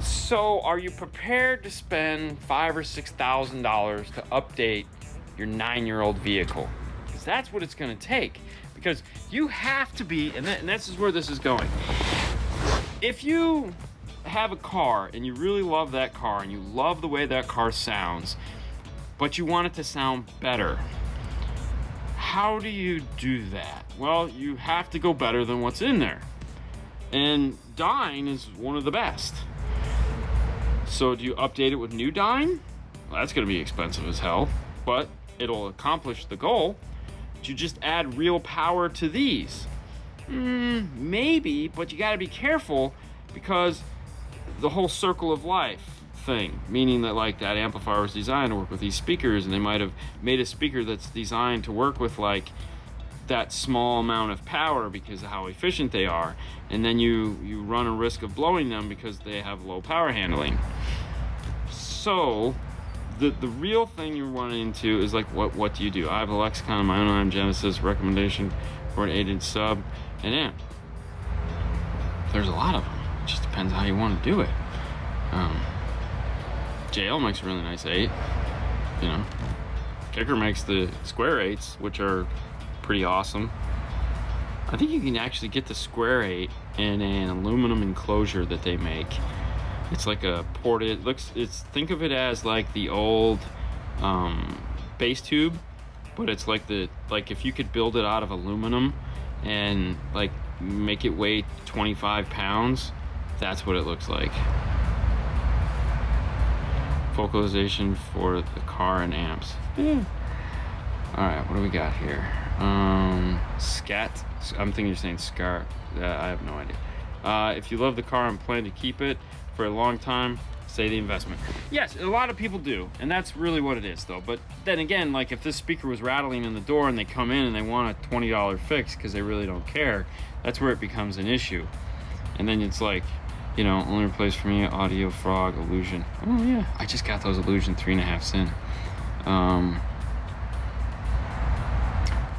So, are you prepared to spend $5,000 or $6,000 to update your 9-year-old vehicle? Because that's what it's going to take. Because you have to be, and this is where this is going. If you have a car and you really love that car and you love the way that car sounds, but you want it to sound better, how do you do that? Well, you have to go better than what's in there. And Dyne is one of the best. So do you update it with new Dyne? Well, that's going to be expensive as hell, but it'll accomplish the goal. Do you just add real power to these? Maybe, but you got to be careful, because the whole circle of life thing, meaning that like that amplifier was designed to work with these speakers, and they might have made a speaker that's designed to work with like that small amount of power because of how efficient they are, and then you run a risk of blowing them because they have low power handling. So the real thing you're running into is like, what do you do? I have a Lexicon of my own. I'm Genesis recommendation for an 8-inch sub and amp. There's a lot of them. It just depends how you want to do it. JL makes a really nice 8. Kicker makes the square 8s, which are pretty awesome. I think you can actually get the square 8 in an aluminum enclosure that they make. It's like a ported, think of it as like the old bass tube, but it's like if you could build it out of aluminum and like make it weigh 25 pounds, that's what it looks like. Vocalization for the car and amps. Yeah. All right, what do we got here? Scat. I'm thinking you're saying scar. I have no idea. If you love the car and plan to keep it for a long time, say the investment. Yes, a lot of people do, and that's really what it is, though. But then again, like if this speaker was rattling in the door and they come in and they want a $20 fix because they really don't care, that's where it becomes an issue. And then it's like, only replaced for me, Audio Frog, Illusion. Oh yeah, I just got those Illusion 3.5 cents.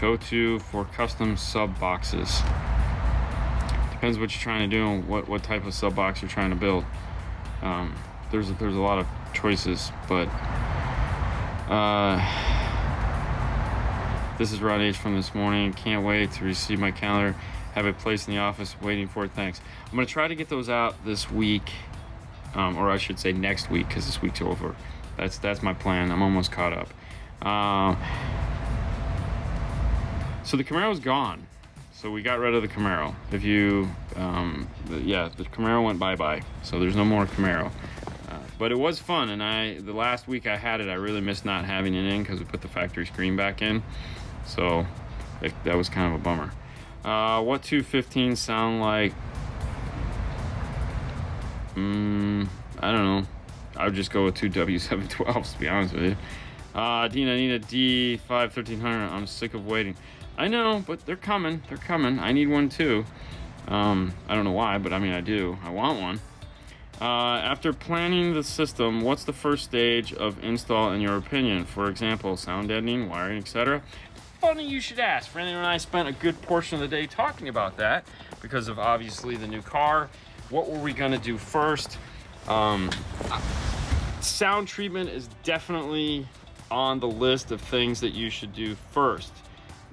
Go to for custom sub boxes. Depends what you're trying to do and what type of sub box you're trying to build. There's a lot of choices, but this is Rod H from this morning. Can't wait to receive my calendar have it placed in the office, waiting for it. Thanks. I'm gonna try to get those out this week, or I should say next week, because this week's over. That's my plan. I'm almost caught up. So the Camaro's gone. So we got rid of the Camaro. If you, yeah, the Camaro went bye-bye. So there's no more Camaro. But it was fun, and the last week I had it, I really missed not having it in because we put the factory screen back in. So that was kind of a bummer. What 215 sound like? I don't know. I would just go with two W712s, to be honest with you. Dean, I need a D5 1300. I'm sick of waiting. I know, but they're coming. They're coming. I need one too. I don't know why, but I mean, I do. I want one. After planning the system, what's the first stage of install in your opinion? For example, sound deadening, wiring, etc. Funny you should ask. Fernando and I spent a good portion of the day talking about that because of obviously the new car. What were we gonna do first? Sound treatment is definitely on the list of things that you should do first.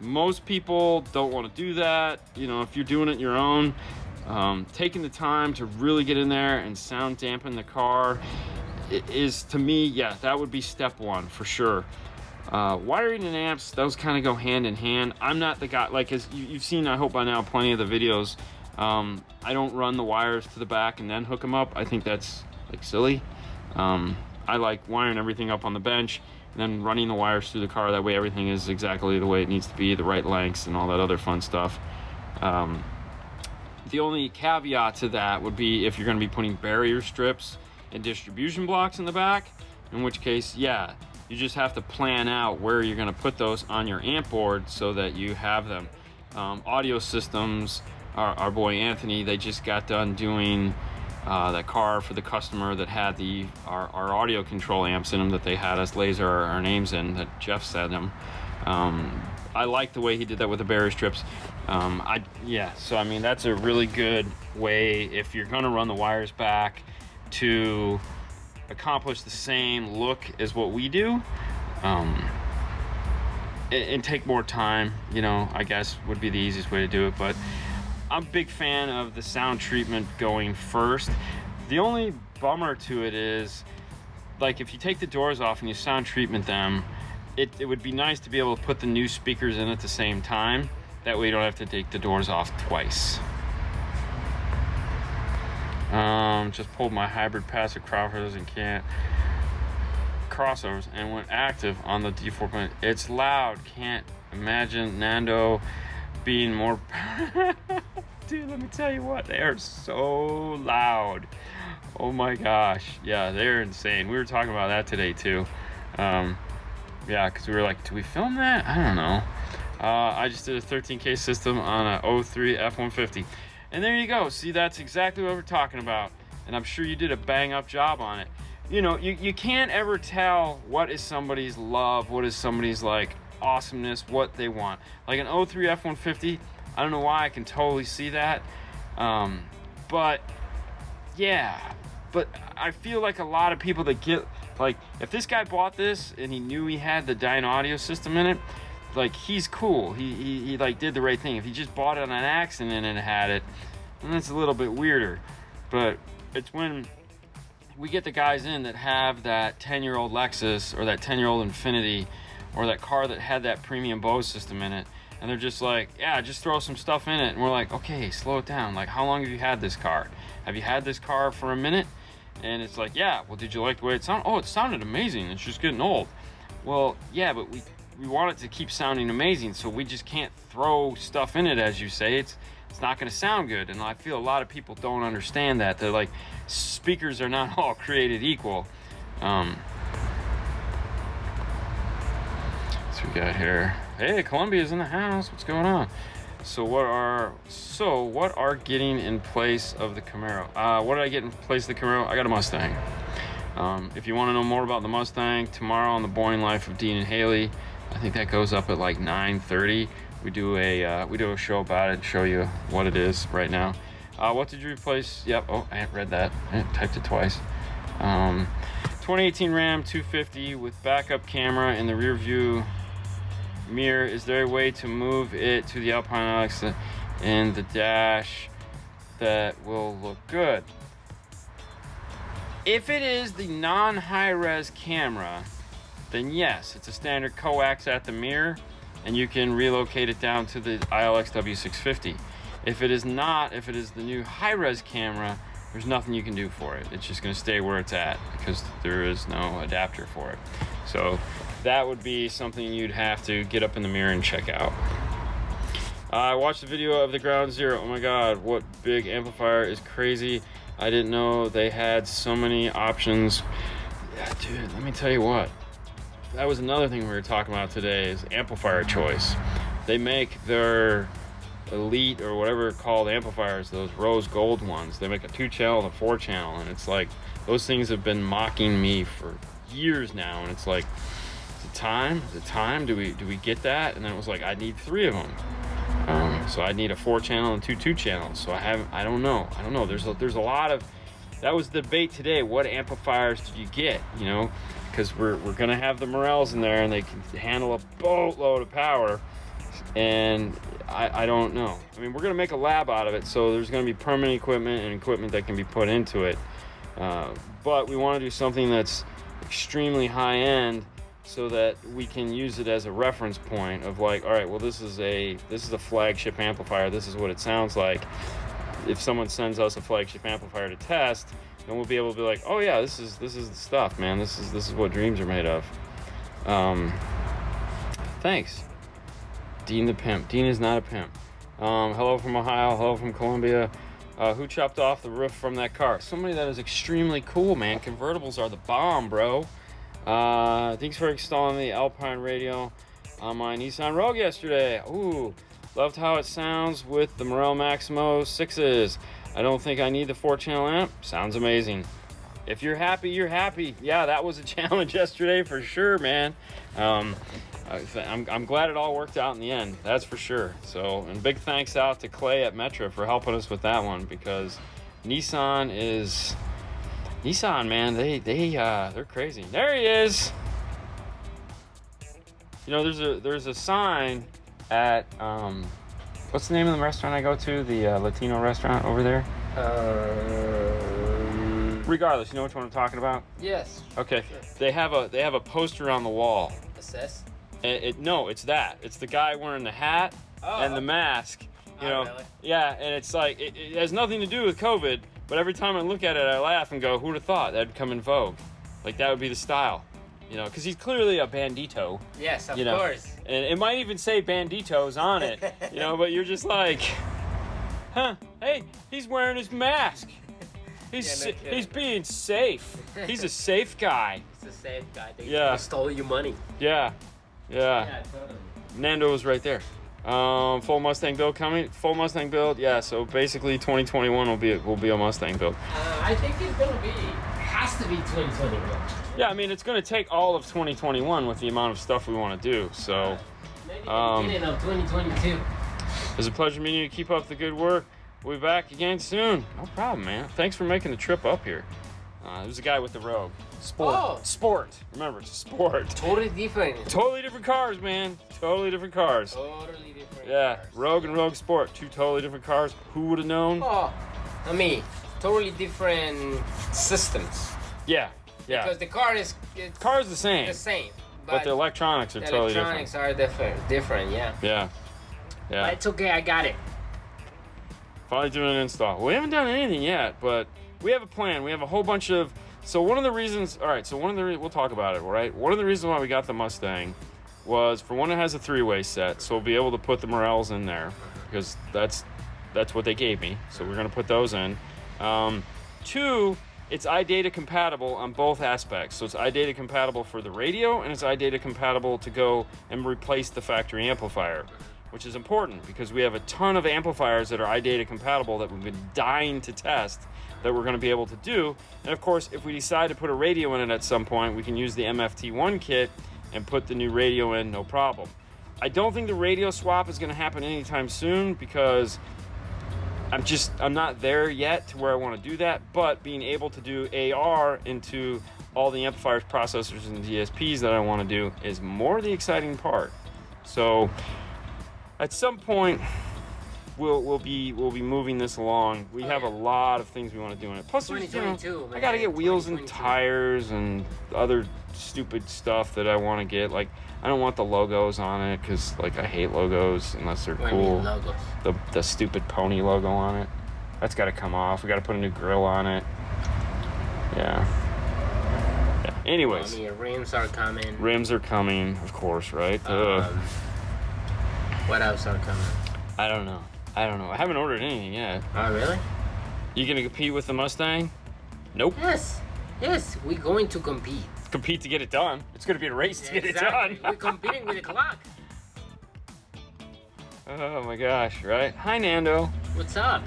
Most people don't want to do that. You know, if you're doing it your own, taking the time to really get in there and sound dampen the car is, to me, yeah, that would be step one for sure. Wiring and amps, those kind of go hand in hand. I'm not the guy, like, as you've seen, I hope by now, plenty of the videos. I don't run the wires to the back and then hook them up. I think that's like silly. I like wiring everything up on the bench and then running the wires through the car. That way everything is exactly the way it needs to be, the right lengths and all that other fun stuff. The only caveat to that would be if you're going to be putting barrier strips and distribution blocks in the back, in which case, yeah, you just have to plan out where you're going to put those on your amp board so that you have them. Audio systems, our boy Anthony, they just got done doing that car for the customer that had our audio control amps in them that they had us laser our names in, that Jeff sent them. I like the way he did that with the barrier strips. So I mean, that's a really good way if you're gonna run the wires back to accomplish the same look as what we do, and take more time, you know, I guess would be the easiest way to do it. But I'm a big fan of the sound treatment going first. The only bummer to it is, like, if you take the doors off and you sound treatment them, it would be nice to be able to put the new speakers in at the same time. That way you don't have to take the doors off twice. Just pulled my hybrid passive crossovers and went active on the D4. It's loud. Can't imagine Nando being more. Dude, let me tell you what, they are so loud. Oh my gosh. Yeah, they're insane. We were talking about that today too. Yeah, because we were like, do we film that? I don't know. I just did a 13K system on a 03 F-150. And there you go. See, that's exactly what we're talking about. And I'm sure you did a bang up job on it. You know, you can't ever tell what is somebody's love, what is somebody's like awesomeness, what they want. Like an 03 F-150, I don't know why, I can totally see that. But yeah, but I feel like a lot of people that get, like, if this guy bought this and he knew he had the Dyna audio system in it, like, he's cool. He like did the right thing. If he just bought it on an accident and had it, then that's a little bit weirder. But it's when we get the guys in that have that 10-year-old Lexus or that 10-year-old Infiniti or that car that had that premium Bose system in it, and they're just like, yeah, just throw some stuff in it. And we're like, okay, slow it down. Like, how long have you had this car? Have you had this car for a minute? And it's like, yeah, well, did you like the way it sounded? Oh, it sounded amazing. It's just getting old. Well, yeah, but we want it to keep sounding amazing, so we just can't throw stuff in it, as you say. It's not going to sound good. And I feel a lot of people don't understand that. They're like, speakers are not all created equal. So we got here, hey, Columbia's in the house. What's going on? So what are getting in place of the Camaro? What did I get in place of the Camaro? I got a Mustang. If you want to know more about the Mustang, tomorrow on the Boring Life of Dean and Haley, I think that goes up at like 9:30. We do a show about it and show you what it is right now. What did you replace? Yep. Oh, I read that. I typed it twice. 2018 Ram 250 with backup camera in the rear view mirror. Is there a way to move it to the Alpine Alex? in the dash that will look good. If it is the non-high-res camera, then yes, it's a standard coax at the mirror, and you can relocate it down to the ILX W650. If it is not, if it is the new high-res camera, there's nothing you can do for it. It's just gonna stay where it's at because there is no adapter for it. So that would be something you'd have to get up in the mirror and check out. I watched the video of the Ground Zero. Oh my God, what big amplifier is crazy. I didn't know they had so many options. Yeah, dude, let me tell you what. That was another thing we were talking about today is amplifier choice. They make their elite or whatever they're called amplifiers, those rose gold ones. They make a 2-channel and a 4-channel, and it's like those things have been mocking me for years now. And it's like, is it time? Is it time? Do we get that? And then it was like, I need 3 of them. So I need a 4-channel and 2 2-channels. So I don't know. There's a lot of, that was the debate today. What amplifiers did you get? You know, because we're gonna have the Morels in there, and they can handle a boatload of power. And I don't know. I mean, we're gonna make a lab out of it, so there's gonna be permanent equipment and equipment that can be put into it. But we want to do something that's extremely high end, so that we can use it as a reference point of like, all right, well, this is a flagship amplifier. This is what it sounds like. If someone sends us a flagship amplifier to test, then we'll be able to be like, oh yeah, this is the stuff, man. This is what dreams are made of. Thanks, Dean the pimp. Dean is not a pimp. Hello from Ohio. Hello from Columbia. Who chopped off the roof from that car? Somebody that is extremely cool, man. Convertibles are the bomb, bro. Thanks for installing the Alpine radio on my Nissan Rogue yesterday. Ooh, loved how it sounds with the Morel Maximo 6s. I don't think I need the 4-channel amp. Sounds amazing. If you're happy, you're happy. Yeah, that was a challenge yesterday for sure, man. I'm glad it all worked out in the end. That's for sure. So, and big thanks out to Clay at Metra for helping us with that one, because Nissan, man, they're crazy. There he is. You know, there's a sign at what's the name of the restaurant I go to? The Latino restaurant over there. Regardless, you know which one I'm talking about? Yes. Okay. Sure. They have a poster on the wall. Assess? No, it's that. It's the guy wearing the hat and the mask. You know. Really? Yeah, and it's like it has nothing to do with COVID. But every time I look at it, I laugh and go, who'd have thought that'd come in vogue? Like, that would be the style, you know, because he's clearly a bandito. Yes, of you know? course. And it might even say banditos on it, you know, but you're just like, huh, hey, he's wearing his mask. He's being safe. He's a safe guy. He's a safe guy. They stole your money. Yeah. Yeah, totally. Nando was right there. Full Mustang build coming. Full Mustang build. Yeah. So basically, 2021 will be a Mustang build. I think it's gonna be. Has to be 2021. Yeah, I mean it's gonna take all of 2021 with the amount of stuff we want to do. So. Maybe the beginning of 2022. It's a pleasure meeting you. Keep up the good work. We'll be back again soon. No problem, man. Thanks for making the trip up here. There's a guy with the Rogue. Sport. Oh. Sport. Remember, it's a sport. Totally different. Totally different cars, man. Totally different cars. Totally different. Yeah, cars. Rogue and Rogue Sport. 2 totally different cars. Who would have known? Oh, I mean, totally different systems. Yeah. Because the car is car's the same. The same. But the electronics are totally different. Electronics are different, yeah. Yeah. Yeah. But it's okay, I got it. Finally doing an install. We haven't done anything yet, but we have a plan. We have a whole bunch of... So one of the reasons... All right, so we'll talk about it, right? One of the reasons why we got the Mustang was, for one, it has a 3-way set, so we'll be able to put the Morels in there, because that's what they gave me. So we're going to put those in. 2, it's iData compatible on both aspects. So it's iData compatible for the radio, and it's iData compatible to go and replace the factory amplifier, which is important because we have a ton of amplifiers that are iData compatible that we've been dying to test that we're going to be able to do. And of course, if we decide to put a radio in it at some point, we can use the MFT1 kit and put the new radio in, no problem. I don't think the radio swap is going to happen anytime soon because I'm not there yet to where I want to do that, but being able to do AR into all the amplifiers, processors, and DSPs that I want to do is more the exciting part. So at some point, we'll be moving this along. We have a lot of things we want to do in it. Plus, there's, I gotta get wheels and tires and other stupid stuff that I want to get. Like, I don't want the logos on it because, like, I hate logos unless they're cool. Logos? The stupid pony logo on it. That's got to come off. We got to put a new grill on it. Yeah. Anyways. Rims are coming. Rims are coming, of course, right? What else are coming? I don't know. I haven't ordered anything yet. Oh, really? You gonna compete with the Mustang? Nope. Yes, we're going to compete. Compete to get it done. It's gonna be a race to get it done. We're competing with the clock. Oh my gosh, right? Hi, Nando. What's up?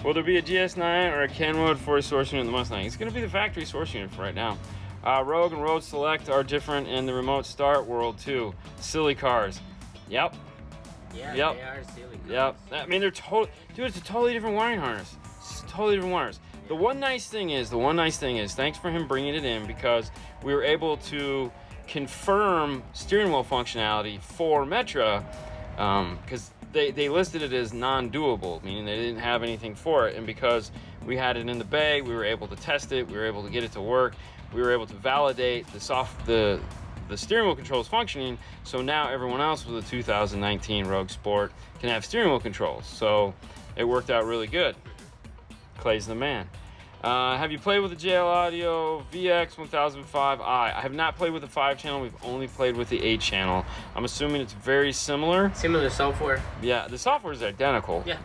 Will there be a GS9 or a Kenwood for a source unit in the Mustang? It's gonna be the factory source unit for right now. Rogue and Road Select are different in the remote start world too. Silly cars. Yep. Yeah, they are silly cars. Yep. I mean, they're totally, dude, it's a totally different wiring harness. It's totally different wires. The one nice thing is, thanks for him bringing it in, because we were able to confirm steering wheel functionality for Metra, because they listed it as non-doable, meaning they didn't have anything for it. And because we had it in the bay, we were able to test it, we were able to get it to work, we were able to validate the steering wheel controls functioning. So now everyone else with a 2019 Rogue Sport can have steering wheel controls. So it worked out really good. Clay's the man. Have you played with the JL Audio VX1005i? I have not played with the 5-channel. We've only played with the 8-channel. I'm assuming it's very similar. Similar software. Yeah, the software is identical. Yeah.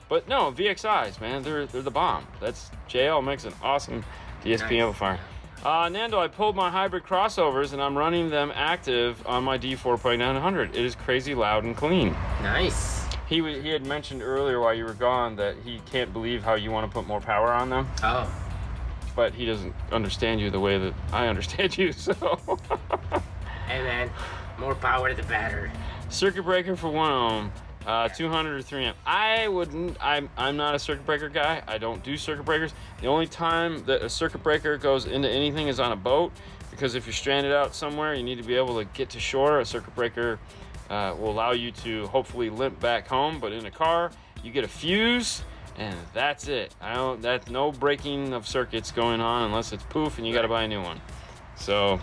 But no, VXIs, man, they're the bomb. That's JL makes an awesome DSP amplifier. Nando, I pulled my hybrid crossovers and I'm running them active on my D4.900. It is crazy loud and clean. Nice. He had mentioned earlier while you were gone that he can't believe how you want to put more power on them. Oh. But he doesn't understand you the way that I understand you, so. Hey man, more power the better. Circuit breaker for 1 ohm, 200 or 3 amp. I'm not a circuit breaker guy. I don't do circuit breakers. The only time that a circuit breaker goes into anything is on a boat, because if you're stranded out somewhere, you need to be able to get to shore. A circuit breaker will allow you to hopefully limp back home, but in a car, you get a fuse, and that's it. That's no breaking of circuits going on unless it's poof and you got to buy a new one. So,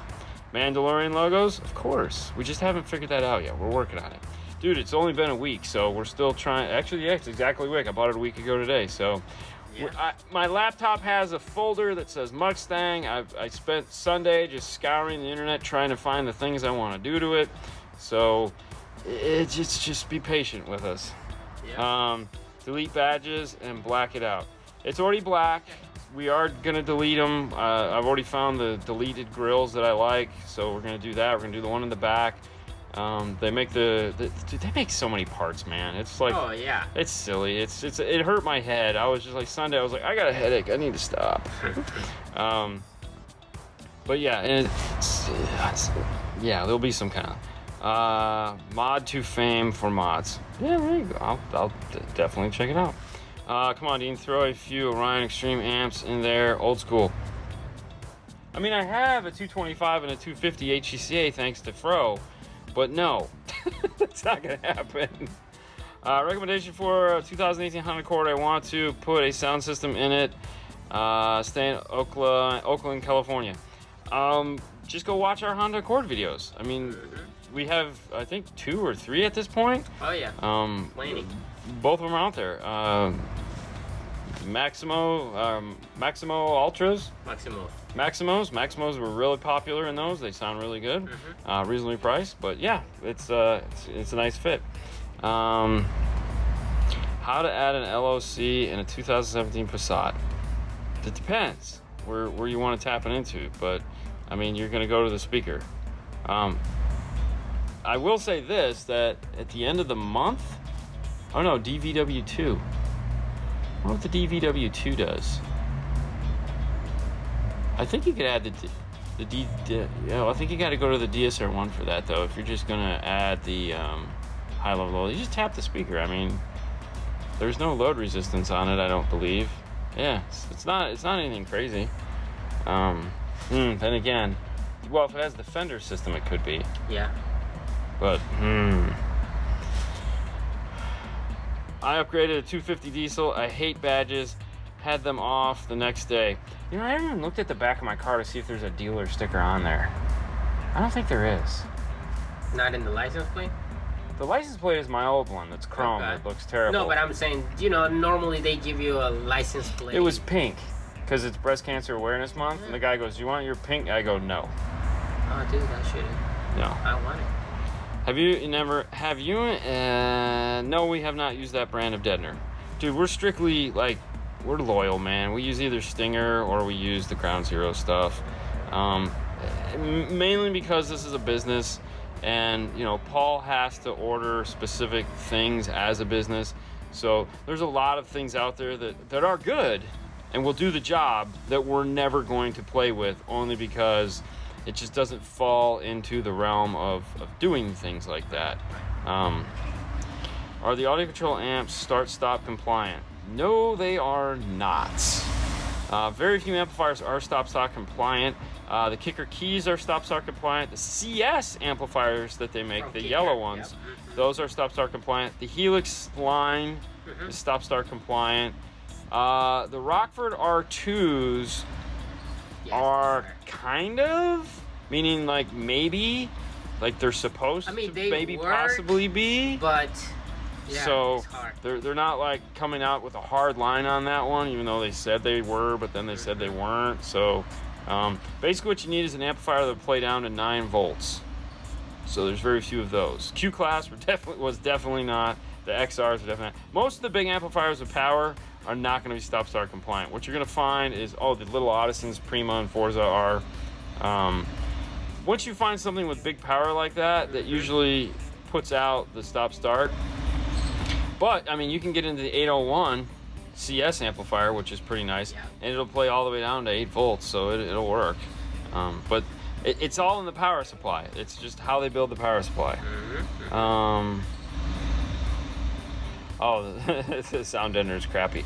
Mandalorian logos, of course. We just haven't figured that out yet. We're working on it. Dude, it's only been a week, so we're still trying. Actually, yeah, it's exactly a week. I bought it a week ago today, so. Yeah. My laptop has a folder that says Mustang. I spent Sunday just scouring the internet trying to find the things I want to do to it. So, just be patient with us. Yeah. Delete badges and black it out. It's already black. We are gonna delete them. I've already found the deleted grills that I like, so we're gonna do that. We're gonna do the one in the back. They make dude, they make so many parts, man. It's like, oh yeah, it's silly. It hurt my head. I was just like, Sunday, I was like, I got a headache. I need to stop. But yeah, yeah, there'll be some kind of mod to fame for mods. Yeah, there you go. I'll definitely check it out. Come on, Dean, throw a few Orion Extreme amps in there, old school. I mean, I have a 225 and a 250 HCCA thanks to Fro, but no, that's not gonna happen. Recommendation for a 2018 Honda Accord. I want to put a sound system in it. Stay in Oakland, California. Just go watch our Honda Accord videos. I mean, we have, I think, 2 or 3 at this point. Oh yeah. Plenty. Both of them are out there. Maximo Ultras. Maximos were really popular in those. They sound really good. Reasonably priced, but yeah, it's a nice fit. How to add an LOC in a 2017 Passat? It depends where you want to tap it into, but I mean, you're going to go to the speaker. I will say this, that at the end of the month, oh no, DVW2. I wonder what the DVW2 does. I think you could add I think you got to go to the DSR1 for that though. If you're just gonna add the high level, you just tap the speaker. I mean, there's no load resistance on it, I don't believe. Yeah, it's not anything crazy. Then again, well, if it has the fender system, it could be. Yeah. But I upgraded a 250 diesel. I hate badges. Had them off the next day. You know, I haven't even looked at the back of my car to see if there's a dealer sticker on there. I don't think there is. Not in the license plate? The license plate is my old one. That's chrome. Okay. It looks terrible. No, but I'm saying, you know, normally they give you a license plate. It was pink because it's Breast Cancer Awareness Month. And the guy goes, "You want your pink?" I go, "No." Oh, dude, I shouldn't. No. I want it. Have you no, we have not used that brand of deadener. Dude, we're strictly, like, we're loyal, man. We use either Stinger or we use the Ground Zero stuff. Mainly because this is a business and, you know, Paul has to order specific things as a business. So there's a lot of things out there that are good and will do the job that we're never going to play with, only because it just doesn't fall into the realm of doing things like that. Are the audio control amps start-stop compliant? No, they are not. Very few amplifiers are stop-start compliant. The Kicker keys are stop-start compliant. The CS amplifiers that they make, the yellow ones, those are stop-start compliant. The Helix line is stop-start compliant. The Rockford R2s are kind of, meaning like maybe, like they're supposed to maybe work, possibly be, but yeah, so it's hard. they're not like coming out with a hard line on that one, even though they said they were, but then they said they weren't. So basically what you need is an amplifier that will play down to 9 volts. So there's very few of those. Q class was definitely not. The XRs are definitely not. Most of the big amplifiers with power are not going to be stop-start compliant. What you're going to find is, the little Audisons, Prima, and Forza are. Once you find something with big power like that usually puts out the stop-start. But, I mean, you can get into the 801 CS amplifier, which is pretty nice, and it'll play all the way down to 8 volts, so it'll work. But it's all in the power supply. It's just how they build the power supply. The sound deadener is crappy.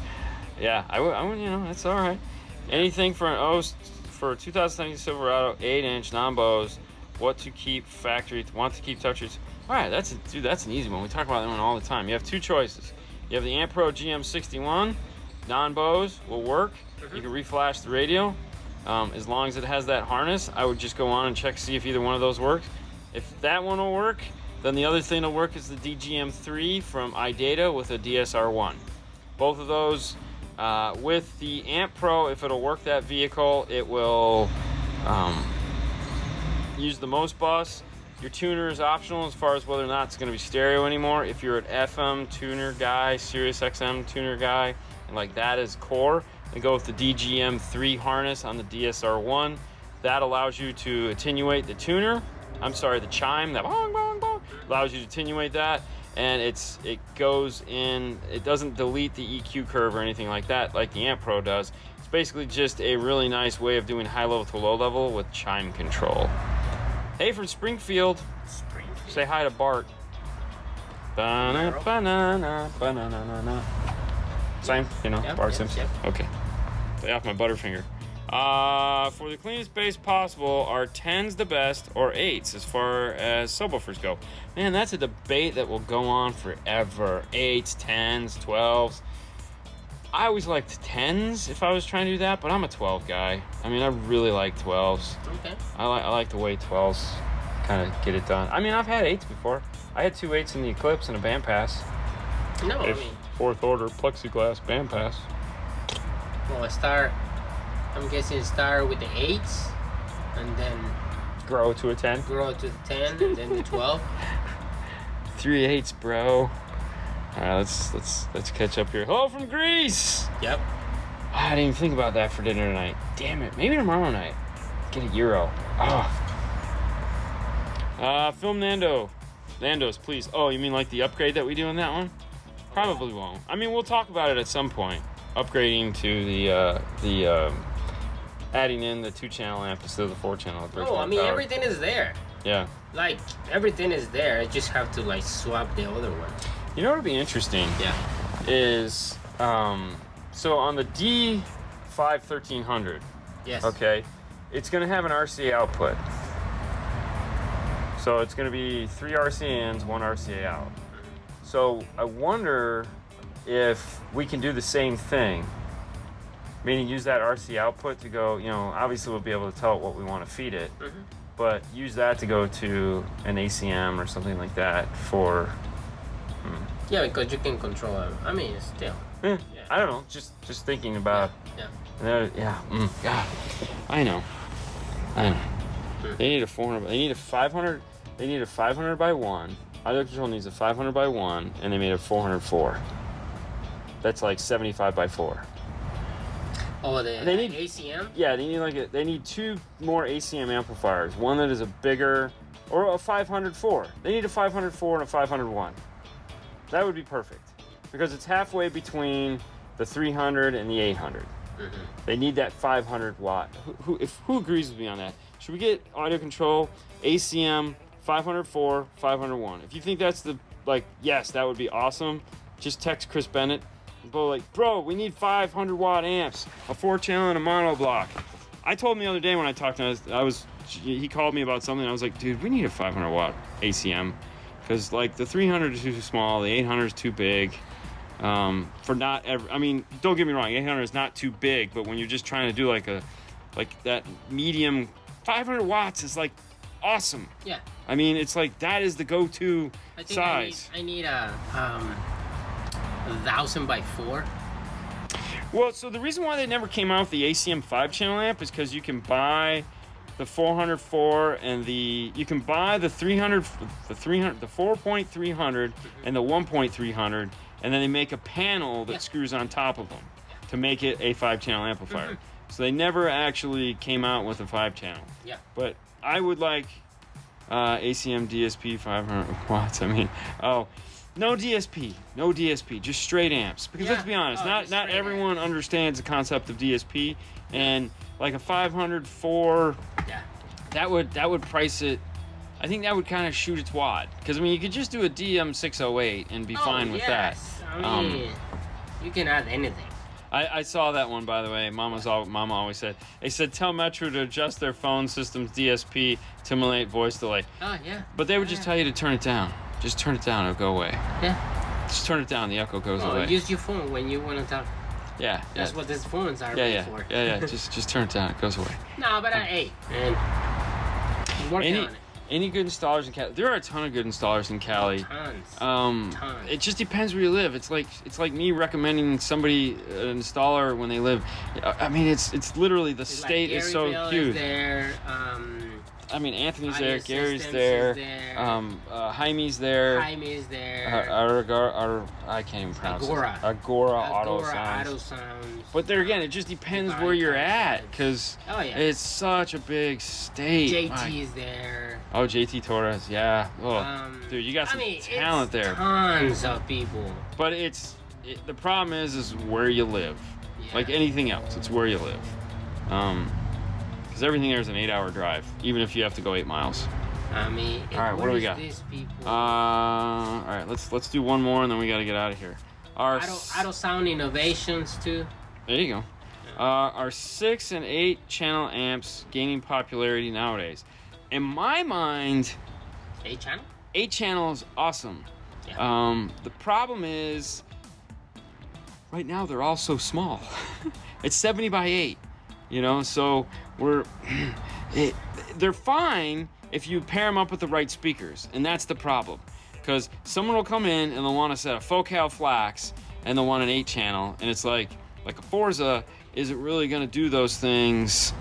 Yeah, I you know, that's all right. Anything for a 2017 Silverado 8-inch non-Bose, want to keep touchers. All right, that's an easy one. We talk about that one all the time. You have 2 choices. You have the Amp Pro GM61, non-Bose will work. You can reflash the radio. As long as it has that harness, I would just go on and check to see if either one of those works. If that one will work, then the other thing that'll work is the DGM3 from iData with a DSR1. Both of those, with the Amp Pro, if it'll work that vehicle, it will use the MOS bus. Your tuner is optional as far as whether or not it's going to be stereo anymore. If you're an FM tuner guy, Sirius XM tuner guy, and like that is core, then go with the DGM3 harness on the DSR1. That allows you to attenuate the chime, that bong, bong, bong, allows you to attenuate that, and it goes in, it doesn't delete the EQ curve or anything like that like the Amp Pro does. It's basically just a really nice way of doing high level to low level with chime control. Hey, from Springfield. Say hi to Bart. Same, you know, Bart Simpson. Okay. Lay off my Butterfinger. For the cleanest bass possible, are 10s the best or 8s as far as subwoofers go? Man, that's a debate that will go on forever. 8s, 10s, 12s. I always liked 10s if I was trying to do that, but I'm a 12 guy. I mean, I really like 12s. Okay. I like the way 12s kind of get it done. I mean, I've had 8s before. I had 2 8s in the Eclipse and a band pass. No, I mean, 4th order plexiglass band pass. Well, I'm guessing start with the 8s and then grow to a 10. Grow to the 10 and then the 12. 3 8s, bro. All right, let's catch up here. Hello from Greece. Yep. I didn't even think about that for dinner tonight. Damn it. Maybe tomorrow night. Get a Euro. Film Nando's, please. Oh, you mean like the upgrade that we do on that one? Probably won't. I mean, we'll talk about it at some point. Upgrading to the adding in the 2-channel amp instead of the 4-channel. Oh, I mean, everything is there. Yeah. Like, everything is there. I just have to, like, swap the other one. You know what would be interesting? Yeah. Is, so on the D5 1300. Yes. Okay. It's going to have an RCA output. So it's going to be 3 RCA ins, 1 RCA out. So I wonder if we can do the same thing, meaning use that RC output to go, you know, obviously we'll be able to tell it what we want to feed it, but use that to go to an ACM or something like that for... Yeah, because you can control it. I mean, still. Yeah. I don't know, just thinking about... Yeah. I know. They need a 400, they need a 500, they need a 500 by 1. Audio control needs a 500 by 1, and they made a 404. That's like 75 by 4. Oh, they need ACM? Yeah, they need 2 more ACM amplifiers. One that is a bigger, or a 504. They need a 504 and a 501. That would be perfect, because it's halfway between the 300 and the 800. They need that 500 watt. Who agrees with me on that? Should we get audio control, ACM, 504, 501? If you think that's the, like, yes, that would be awesome. Just text Chris Bennett. Bro, we need 500 watt amps, a 4-channel and a mono block. I told him the other day when I talked to him, he called me about something. I was like, dude, we need a 500 watt ACM, because like the 300 is too small, the 800 is too big. For not ever, I mean, don't get me wrong, 800 is not too big, but when you're just trying to do like that medium, 500 watts is like awesome. Yeah. I mean, it's like that is the go-to size. I need a 1000 by 4. Well, so the reason why they never came out with the ACM 5-channel amp is because you can buy the 404 and you can buy the 300, the 4.300 and the 1.300, and then they make a panel that screws on top of them to make it a 5-channel amplifier. So they never actually came out with a 5-channel. Yeah. But I would like ACM DSP 500 watts. I mean, no DSP, just straight amps. Because let's be honest, not everyone understands the concept of DSP, and like a 504, that would price it. I think that would kind of shoot its wad. Because I mean, you could just do a DM608 and be fine with that. I mean, you can add anything. I saw that one, by the way. Mama always said, they said tell Metro to adjust their phone system's DSP to emulate voice delay. Oh, yeah. But they would just tell you to turn it down. Just turn it down, it'll go away. Yeah. Just turn it down, the echo goes away. Use your phone when you want to talk. Yeah. That's what these phones are made for. Yeah. Just turn it down, it goes away. No, but hey, man. I'm working on it. Any good installers in Cali? There are a ton of good installers in Cali. Tons. It just depends where you live. It's like me recommending somebody an installer when they live. I mean, it's literally the state is so huge. Is there, I mean, Anthony's there, Gary's there, Jaime's there. I can't even pronounce it. Agora Auto Sounds. But there again, it just depends where you're at, because it's such a big state. JT is there. Oh, JT Torres, yeah. Oh, dude, you got some talent there. Tons of people. But the problem is where you live. Yeah. Like anything else, it's where you live. Because everything there is an 8-hour drive, even if you have to go 8 miles. I mean, all right, what do we got? All right, let's do one more, and then we got to get out of here. Auto sound innovations too. There you go. Our 6 and 8 channel amps gaining popularity nowadays. In my mind, 8 channel? 8 channel is awesome. Yeah. The problem is, right now they're all so small. It's 70 by 8, you know. So they're fine if you pair them up with the right speakers, and that's the problem. Because someone will come in and they'll want to set a Focal Flax, and they'll want an 8 channel, and it's like a Forza isn't really going to do those things,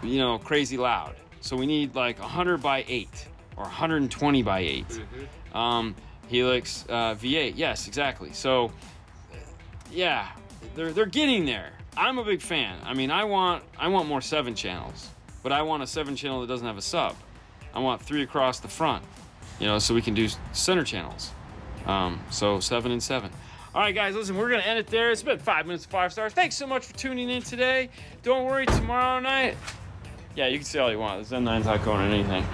you know, crazy loud. So we need like 100 by 8 or 120 by 8. Helix V8, yes, exactly. So yeah, they're getting there. I'm a big fan. I mean, I want more 7 channels, but I want a 7 channel that doesn't have a sub. I want 3 across the front, you know, so we can do center channels. So 7 and 7. All right, guys, listen, we're going to end it there. It's been 5 minutes of 5 stars. Thanks so much for tuning in today. Don't worry, tomorrow night. Yeah, you can say all you want. The Zen9's not going on anything.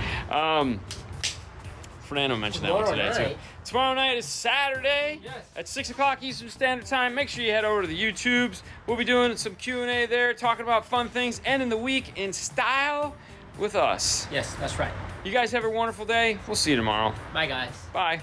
Fernando mentioned that one today, too. Tomorrow night is Saturday at 6 o'clock Eastern Standard Time. Make sure you head over to the YouTubes. We'll be doing some Q&A there, talking about fun things, ending the week in style with us. Yes, that's right. You guys have a wonderful day. We'll see you tomorrow. Bye, guys. Bye.